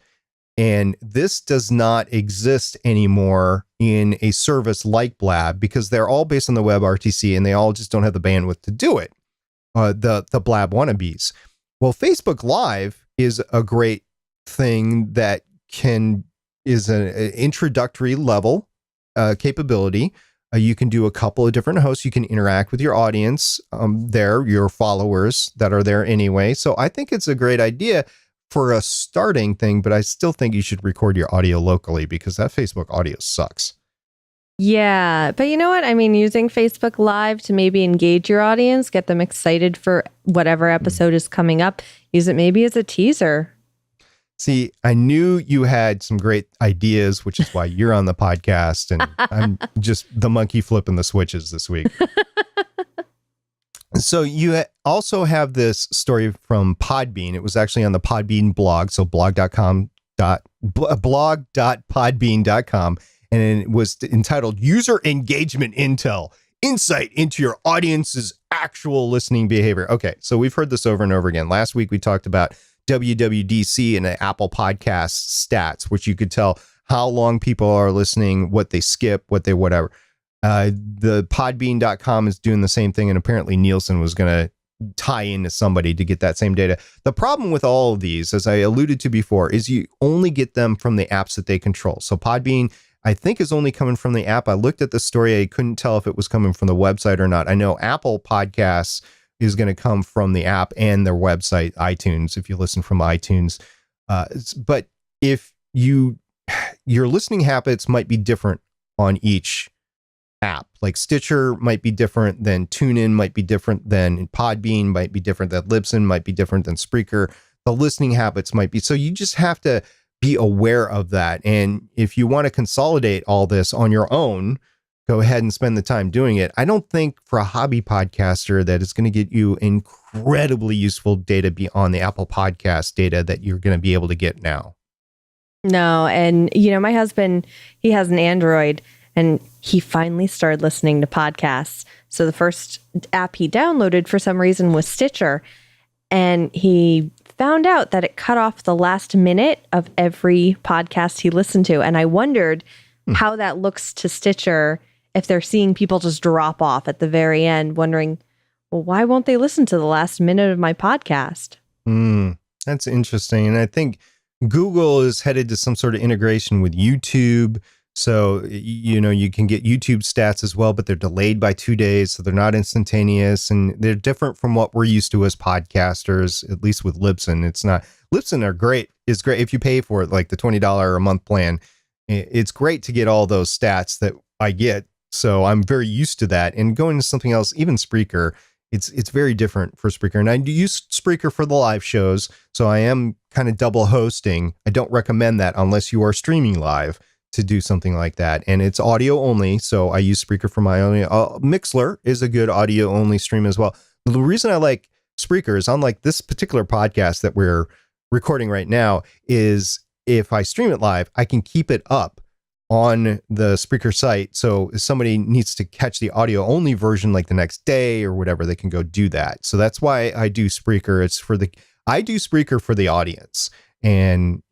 And this does not exist anymore in a service like Blab because they're all based on the WebRTC and they all just don't have the bandwidth to do it. The Blab wannabes. Well, Facebook Live is a great thing that is an introductory level capability. You can do a couple of different hosts. You can interact with your audience your followers that are there anyway. So I think it's a great idea for a starting thing, but I still think you should record your audio locally because that Facebook audio sucks. Yeah, but you know what? I mean, using Facebook Live to maybe engage your audience, get them excited for whatever episode is coming up, use it maybe as a teaser. See, I knew you had some great ideas, which is why you're on the podcast, and I'm just the monkey flipping the switches this week. So you also have this story from Podbean. It was actually on the Podbean blog, so blog.podbean.com, and it was entitled User Engagement Intel, Insight into Your Audience's Actual Listening Behavior. Okay, so we've heard this over and over again. Last week we talked about WWDC and the Apple Podcast stats, which you could tell how long people are listening, what they skip, what they whatever. The podbean.com is doing the same thing, and apparently Nielsen was going to tie into somebody to get that same data. The problem with all of these, as I alluded to before, is you only get them from the apps that they control. So Podbean, I think, is only coming from the app. I looked at the story. I couldn't tell if it was coming from the website or not. I know Apple Podcasts is going to come from the app and their website, iTunes, if you listen from iTunes. But if your listening habits might be different on each app, like Stitcher might be different than TuneIn, might be different than Podbean, might be different than Libsyn, might be different than Spreaker. The listening habits might be. So you just have to be aware of that. And if you want to consolidate all this on your own, go ahead and spend the time doing it. I don't think for a hobby podcaster that it's going to get you incredibly useful data beyond the Apple Podcast data that you're going to be able to get now. No, and my husband, he has an Android and he finally started listening to podcasts. So the first app he downloaded for some reason was Stitcher. And he found out that it cut off the last minute of every podcast he listened to. And I wondered how that looks to Stitcher if they're seeing people just drop off at the very end, wondering, well, why won't they listen to the last minute of my podcast? That's interesting. And I think Google is headed to some sort of integration with YouTube. So, you can get YouTube stats as well, but they're delayed by 2 days. So they're not instantaneous, and they're different from what we're used to as podcasters, at least with Libsyn. It's not. Libsyn are great. It's great if you pay for it, like the $20 a month plan. It's great to get all those stats that I get. So I'm very used to that. And going to something else, even Spreaker, it's very different for Spreaker. And I do use Spreaker for the live shows. So I am kind of double hosting. I don't recommend that unless you are streaming live to do something like that. And it's audio only. So I use Spreaker for my audio. Mixler is a good audio only stream as well. The reason I like Spreaker is, unlike this particular podcast that we're recording right now, is if I stream it live, I can keep it up on the Spreaker site. So if somebody needs to catch the audio only version like the next day or whatever, they can go do that. So that's why I do Spreaker. I do Spreaker for the audience. And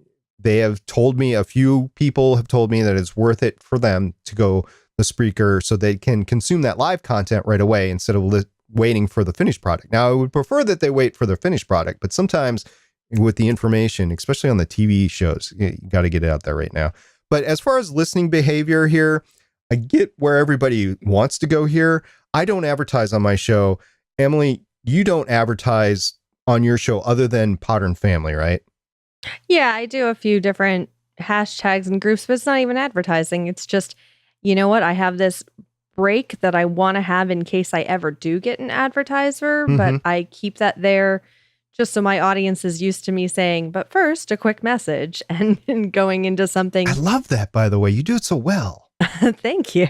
they have told me, a few people have told me that it's worth it for them to go the Spreaker so they can consume that live content right away instead of waiting for the finished product. Now, I would prefer that they wait for the finished product, but sometimes with the information, especially on the TV shows, you got to get it out there right now. But as far as listening behavior here, I get where everybody wants to go here. I don't advertise on my show. Emily, you don't advertise on your show other than Podern Family, right? Yeah, I do a few different hashtags and groups, but it's not even advertising. It's just, you know what? I have this break that I want to have in case I ever do get an advertiser, but I keep that there just so my audience is used to me saying, but first, a quick message and going into something. I love that, by the way. You do it so well. Thank you.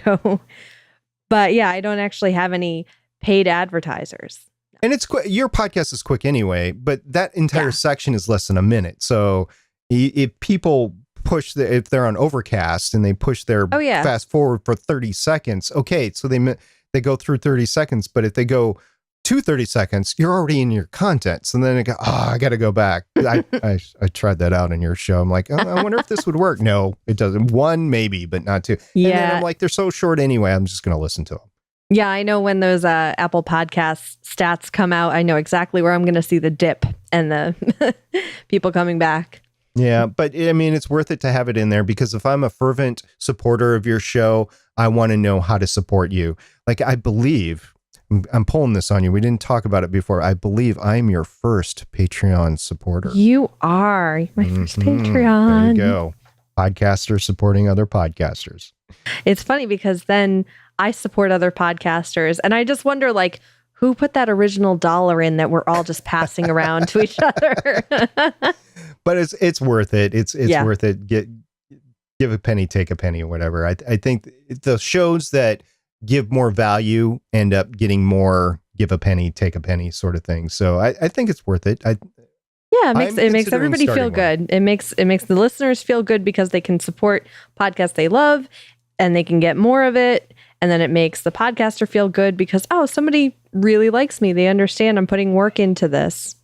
But yeah, I don't actually have any paid advertisers. And it's quick. Your podcast is quick anyway, but that entire section is less than a minute. So if people push if they're on Overcast and they push their fast forward for 30 seconds, okay, so they go through 30 seconds, but if they go to 30 seconds, you're already in your content. So then I got to go back. I tried that out on your show. I'm like, I wonder if this would work. No, it doesn't. One, maybe, but not two. Yeah. And then I'm like, they're so short anyway. I'm just going to listen to them. Yeah, I know when those Apple Podcast stats come out, I know exactly where I'm going to see the dip and the people coming back. Yeah, but I mean, it's worth it to have it in there because if I'm a fervent supporter of your show, I want to know how to support you. Like, I believe, I'm pulling this on you. We didn't talk about it before. I believe I'm your first Patreon supporter. You are my first Patreon. There you go. Podcaster supporting other podcasters. It's funny because then I support other podcasters and I just wonder, like, who put that original dollar in that we're all just passing around to each other? But it's worth it. It's worth it. Give a penny, take a penny, or whatever. I think the shows that give more value end up getting more give a penny, take a penny sort of thing. So I think it's worth it. It makes everybody feel good. It makes the listeners feel good because they can support podcasts they love and they can get more of it. And then it makes the podcaster feel good because, somebody really likes me. They understand I'm putting work into this.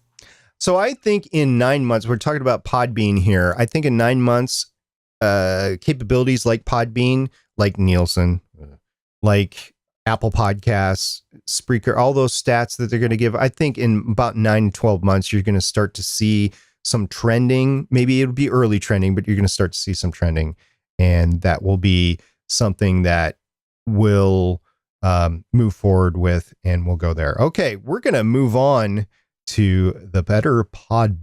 So I think in 9 months, we're talking about Podbean here. I think in 9 months, capabilities like Podbean, like Nielsen, like Apple Podcasts, Spreaker, all those stats that they're going to give, I think in about 9 to 12 months, you're going to start to see some trending. Maybe it'll be early trending, but you're going to start to see some trending. And that will be something that we'll move forward with, and we'll go there. Okay, we're going to move on to the Better Podback.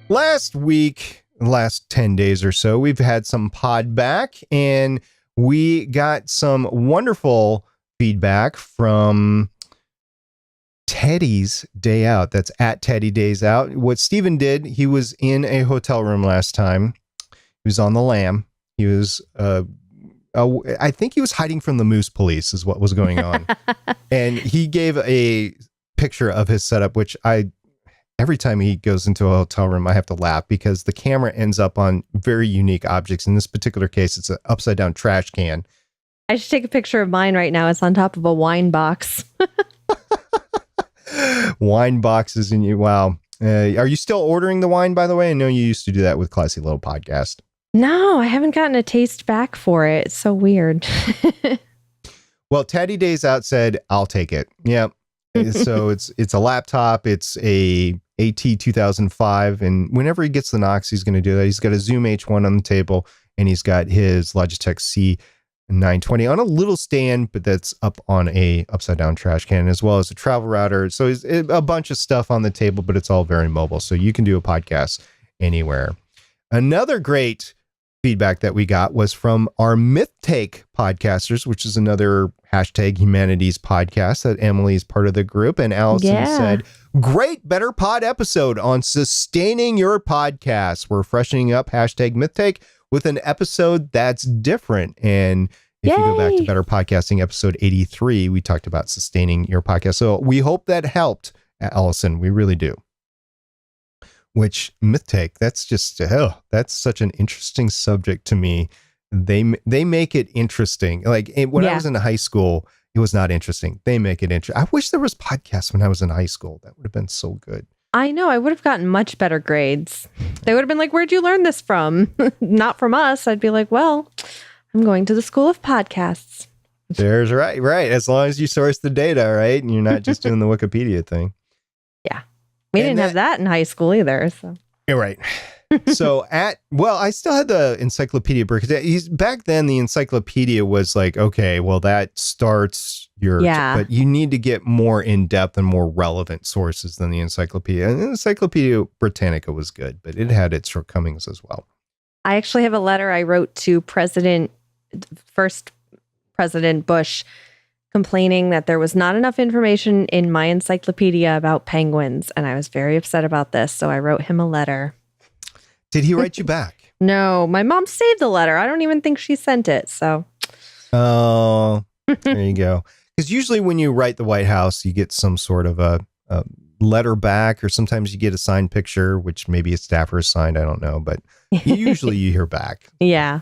Last 10 days or so, we've had some Podback, and we got some wonderful feedback from Teddy's Day Out. That's at Teddy Days Out. What Steven did, he was in a hotel room last time. He was on the lam. He was, I think he was hiding from the moose police is what was going on. And he gave a picture of his setup, which every time he goes into a hotel room, I have to laugh because the camera ends up on very unique objects. In this particular case, it's an upside down trash can. I should take a picture of mine right now. It's on top of a wine box. Wine boxes and you. Wow. Are you still ordering the wine, by the way? I know you used to do that with Classy Little Podcast. No, I haven't gotten a taste back for it. It's so weird. Well, Teddy Days Out said, I'll take it. Yeah. So it's a laptop. It's a AT 2005. And whenever he gets the Knox, he's going to do that. He's got a Zoom H1 on the table and he's got his Logitech C920 on a little stand, but that's up on a upside down trash can, as well as a travel router. So it's a bunch of stuff on the table, but it's all very mobile. So you can do a podcast anywhere. Another great feedback that we got was from our Myth Take podcasters, which is another hashtag humanities podcast that Emily is part of the group. And Allison said, great Better Pod episode on sustaining your podcast. We're freshening up hashtag Myth Take with an episode that's different. And if you go back to Better Podcasting episode 83, we talked about sustaining your podcast. So we hope that helped, Allison. We really do. Which Myth Take, that's just, that's such an interesting subject to me. They make it interesting. Like when I was in high school, it was not interesting. They make it interesting. I wish there was podcasts when I was in high school. That would have been so good. I know. I would have gotten much better grades. They would have been like, where'd you learn this from? Not from us. I'd be like, well, I'm going to the School of Podcasts. There's right. As long as you source the data, right? And you're not just doing the Wikipedia thing. Yeah. We didn't have that in high school either. So. You're right. So I still had the encyclopedia because back then the encyclopedia was like, okay, well that starts but you need to get more in depth and more relevant sources than the encyclopedia. And the Encyclopedia Britannica was good, but it had its shortcomings as well. I actually have a letter I wrote to first President Bush complaining that there was not enough information in my encyclopedia about penguins. And I was very upset about this. So I wrote him a letter. Did he write you back? No, my mom saved the letter. I don't even think she sent it. So. Oh, there you go. Because usually when you write the White House, you get some sort of a letter back, or sometimes you get a signed picture, which maybe a staffer is signed. I don't know, but usually you hear back. Yeah.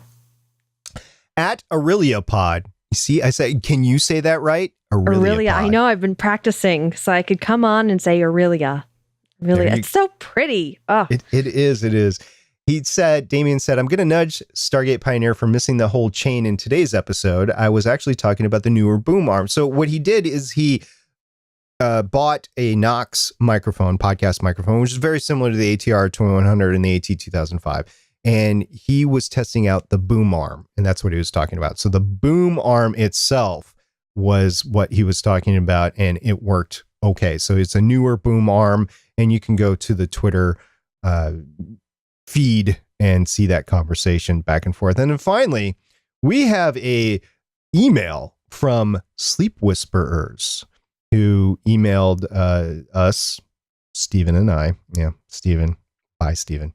At AureliaPod. You see, I say, can you say that right? Aurelia. I know. I've been practicing so I could come on and say Aurelia. It's so pretty. Oh, it is. Damien said, I'm going to nudge Stargate Pioneer for missing the whole chain in today's episode. I was actually talking about the newer boom arm. So what he did is he bought a Knox microphone, podcast microphone, which is very similar to the ATR 2100 and the AT 2005. And he was testing out the boom arm, and that's what he was talking about. So the boom arm itself was what he was talking about, and it worked okay. So it's a newer boom arm, and you can go to the Twitter feed and see that conversation back and forth. And then finally, we have a email from Sleep Whisperers who emailed us, Stephen and I. Yeah, Stephen. Bye, Stephen.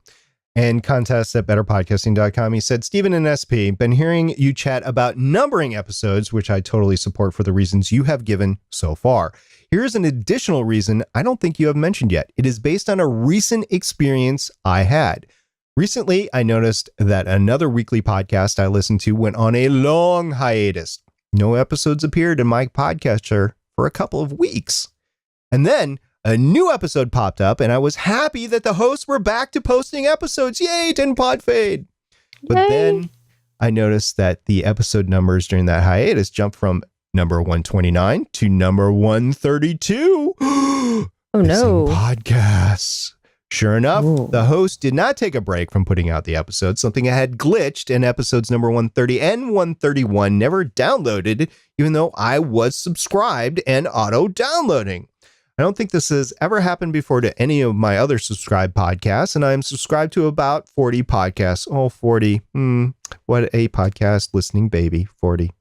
And contest@betterpodcasting.com. He said, Stephen and SP, been hearing you chat about numbering episodes, which I totally support for the reasons you have given so far. Here's an additional reason I don't think you have mentioned yet. It is based on a recent experience I had. Recently, I noticed that another weekly podcast I listened to went on a long hiatus. No episodes appeared in my podcatcher for a couple of weeks. And then a new episode popped up, and I was happy that the hosts were back to posting episodes. Yay, didn't pod fade. But then I noticed that the episode numbers during that hiatus jumped from number 129 to number 132. Oh, no. Podcasts. Sure enough, the host did not take a break from putting out the episodes. Something had glitched, and episodes number 130 and 131 never downloaded, even though I was subscribed and auto-downloading. I don't think this has ever happened before to any of my other subscribed podcasts, and I'm subscribed to about 40 podcasts. Oh, 40. What a podcast listening baby. 40.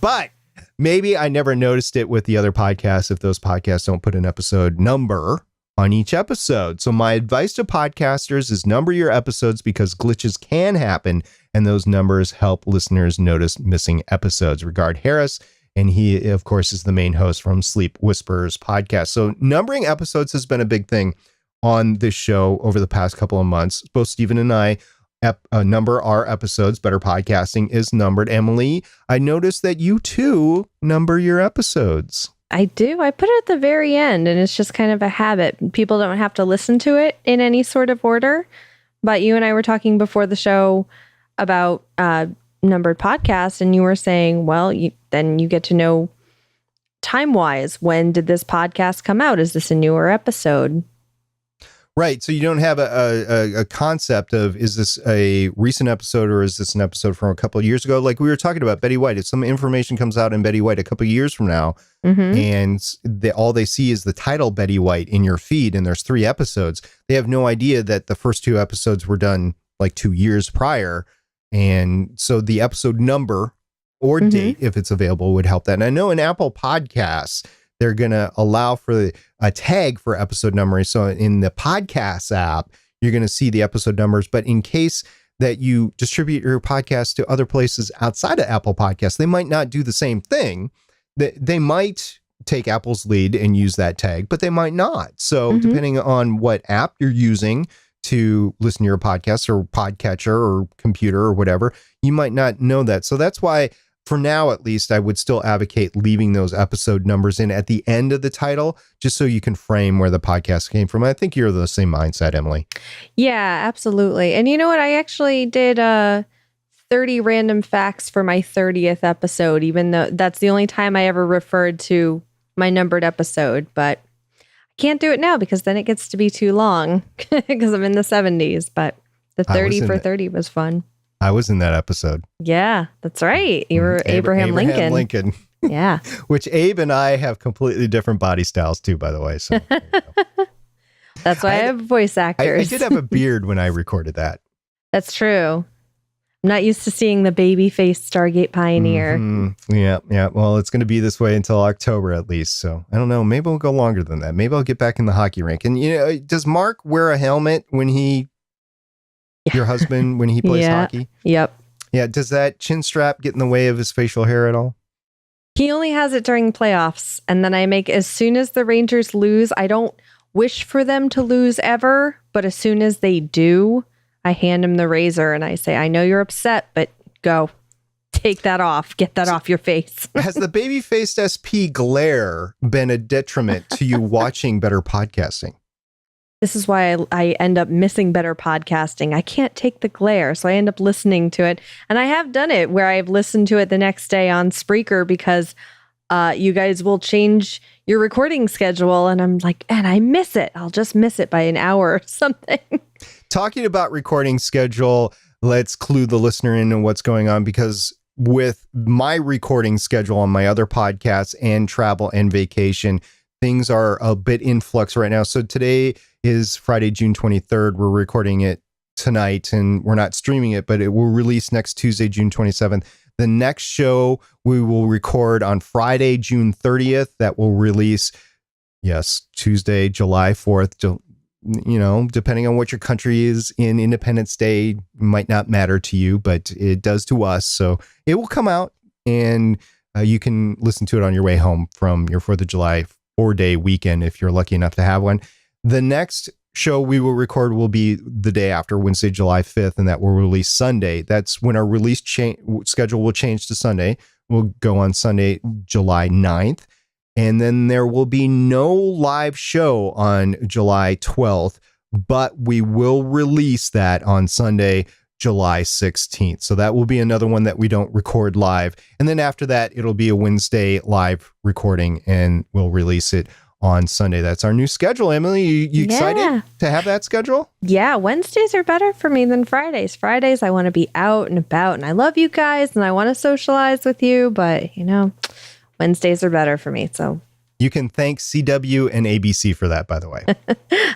But maybe I never noticed it with the other podcasts if those podcasts don't put an episode number on each episode. So my advice to podcasters is number your episodes because glitches can happen, and those numbers help listeners notice missing episodes. Regard Harris. And he, of course, is the main host from Sleep Whisperers podcast. So numbering episodes has been a big thing on this show over the past couple of months. Both Stephen and I number our episodes. Better Podcasting is numbered. Emily, I noticed that you too number your episodes. I do. I put it at the very end, and it's just kind of a habit. People don't have to listen to it in any sort of order. But you and I were talking before the show about numbered podcasts, and you were saying, well, then you get to know time-wise, when did this podcast come out? Is this a newer episode? Right. So you don't have a concept of, is this a recent episode or is this an episode from a couple of years ago? Like we were talking about Betty White. If some information comes out in Betty White a couple of years from now, and all they see is the title Betty White in your feed, and there's 3 episodes, they have no idea that the first 2 episodes were done like 2 years prior. And so the episode number or date, if it's available, would help that. And I know in Apple Podcasts, they're going to allow for a tag for episode numbering. So in the podcast app, you're going to see the episode numbers. But in case that you distribute your podcast to other places outside of Apple Podcasts, they might not do the same thing. They might take Apple's lead and use that tag, but they might not. So depending on what app you're using to listen to your podcast or podcatcher or computer or whatever, you might not know that. So that's why for now, at least, I would still advocate leaving those episode numbers in at the end of the title, just so you can frame where the podcast came from. I think you're the same mindset, Emily. Yeah, absolutely. And you know what? I actually did 30 random facts for my 30th episode, even though that's the only time I ever referred to my numbered episode. But I can't do it now because then it gets to be too long because I'm in the 70s. But the 30 for 30 was fun. I was in that episode. Yeah, that's right. You were Abraham Lincoln. Yeah. Which Abe and I have completely different body styles too, by the way. So that's why I have voice actors. I did have a beard when I recorded that. That's true. I'm not used to seeing the baby-faced Stargate Pioneer. Mm-hmm. Yeah. Well, it's going to be this way until October at least. So I don't know. Maybe we'll go longer than that. Maybe I'll get back in the hockey rink. And does Mark wear a helmet when your husband, when he plays hockey? Yep. Yeah. Does that chin strap get in the way of his facial hair at all? He only has it during playoffs. And then as soon as the Rangers lose, I don't wish for them to lose ever. But as soon as they do, I hand him the razor and I say, I know you're upset, but go. Take that off. Get that off your face. Has the baby-faced SP glare been a detriment to you watching Better Podcasting? This is why I end up missing Better Podcasting. I can't take the glare, so I end up listening to it. And I have done it where I've listened to it the next day on Spreaker because you guys will change your recording schedule. And I'm like, and I miss it. I'll just miss it by an hour or something. Talking about recording schedule, let's clue the listener in on what's going on, because with my recording schedule on my other podcasts and travel and vacation, things are a bit in flux right now. So today is Friday, June 23rd. We're recording it tonight and we're not streaming it, but it will release next Tuesday, June 27th. The next show we will record on Friday, June 30th. That will release, Tuesday, July 4th. Depending on what your country is in Independence Day, might not matter to you, but it does to us. So it will come out and you can listen to it on your way home from your 4th of July 4-day weekend if you're lucky enough to have one. The next show we will record will be the day after, Wednesday, July 5th, and that will release Sunday. That's when our release schedule will change to Sunday. We'll go on Sunday, July 9th. And then there will be no live show on July 12th, but we will release that on Sunday, July 16th. So that will be another one that we don't record live. And then after that, it'll be a Wednesday live recording and we'll release it on Sunday. That's our new schedule. Emily, you excited to have that schedule? Yeah, Wednesdays are better for me than Fridays. Fridays, I want to be out and about, and I love you guys, and I want to socialize with you, but, Wednesdays are better for me, so. You can thank CW and ABC for that, by the way.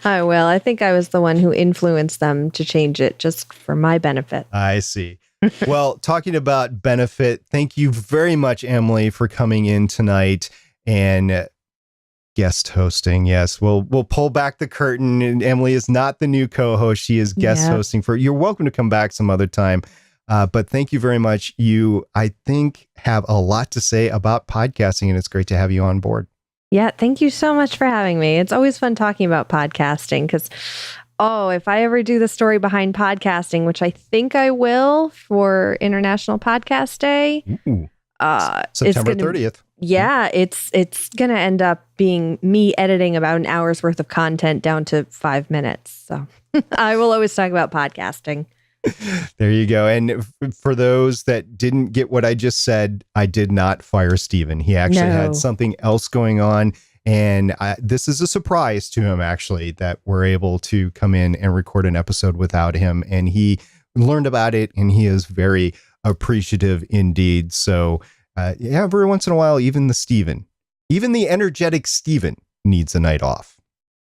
I will. I think I was the one who influenced them to change it just for my benefit. I see. Well, talking about benefit, thank you very much, Emily, for coming in tonight and guest hosting. Yes, we'll pull back the curtain. And Emily is not the new co-host. She is guest hosting you're welcome to come back some other time. But thank you very much. You, I think, have a lot to say about podcasting, and it's great to have you on board. Yeah, thank you so much for having me. It's always fun talking about podcasting because, if I ever do the story behind podcasting, which I think I will for International Podcast Day, September 30th. Yeah, it's going to end up being me editing about an hour's worth of content down to 5 minutes. So I will always talk about podcasting. There you go. And for those that didn't get what I just said, I did not fire Steven. He actually had something else going on. And this is a surprise to him, actually, that we're able to come in and record an episode without him. And he learned about it and he is very appreciative indeed. So every once in a while, even the energetic Steven needs a night off.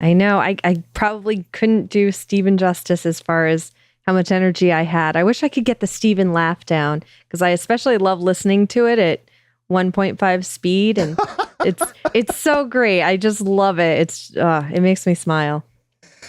I know. I probably couldn't do Steven justice as far as how much energy I had. I wish I could get the Steven laugh down because I especially love listening to it at 1.5 speed, and it's so great. I just love it. It makes me smile.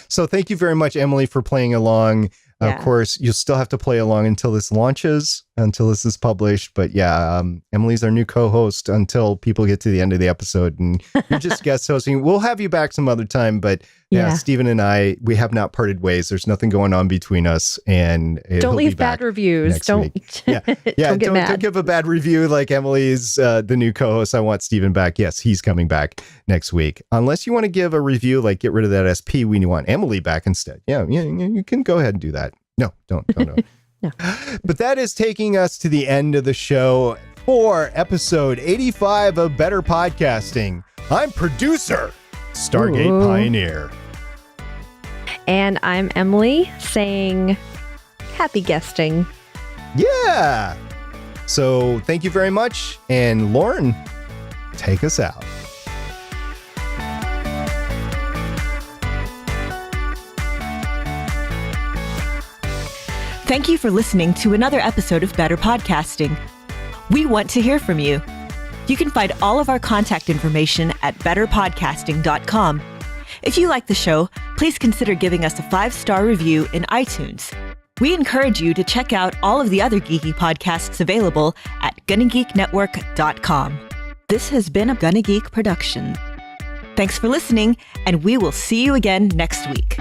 So thank you very much, Emily, for playing along Of course, you'll still have to play along until this launches, until this is published. But yeah, Emily's our new co-host until people get to the end of the episode, and you're just guest hosting. We'll have you back some other time, but yeah, Stephen and I, we have not parted ways. There's nothing going on between us, and don't leave bad reviews. Don't don't give a bad review like Emily's the new co-host. I want Stephen back. Yes, he's coming back next week. Unless you want to give a review like get rid of that SP, we want Emily back instead. Yeah, you can go ahead and do that. No, don't. No. But that is taking us to the end of the show for episode 85 of Better Podcasting. I'm producer Stargate Pioneer. And I'm Emily saying happy guesting. Yeah. So thank you very much. And Lauren, take us out. Thank you for listening to another episode of Better Podcasting. We want to hear from you. You can find all of our contact information at betterpodcasting.com. If you like the show, please consider giving us a 5-star review in iTunes. We encourage you to check out all of the other geeky podcasts available at GonnaGeekNetwork.com. This has been a Gonna Geek production. Thanks for listening, and we will see you again next week.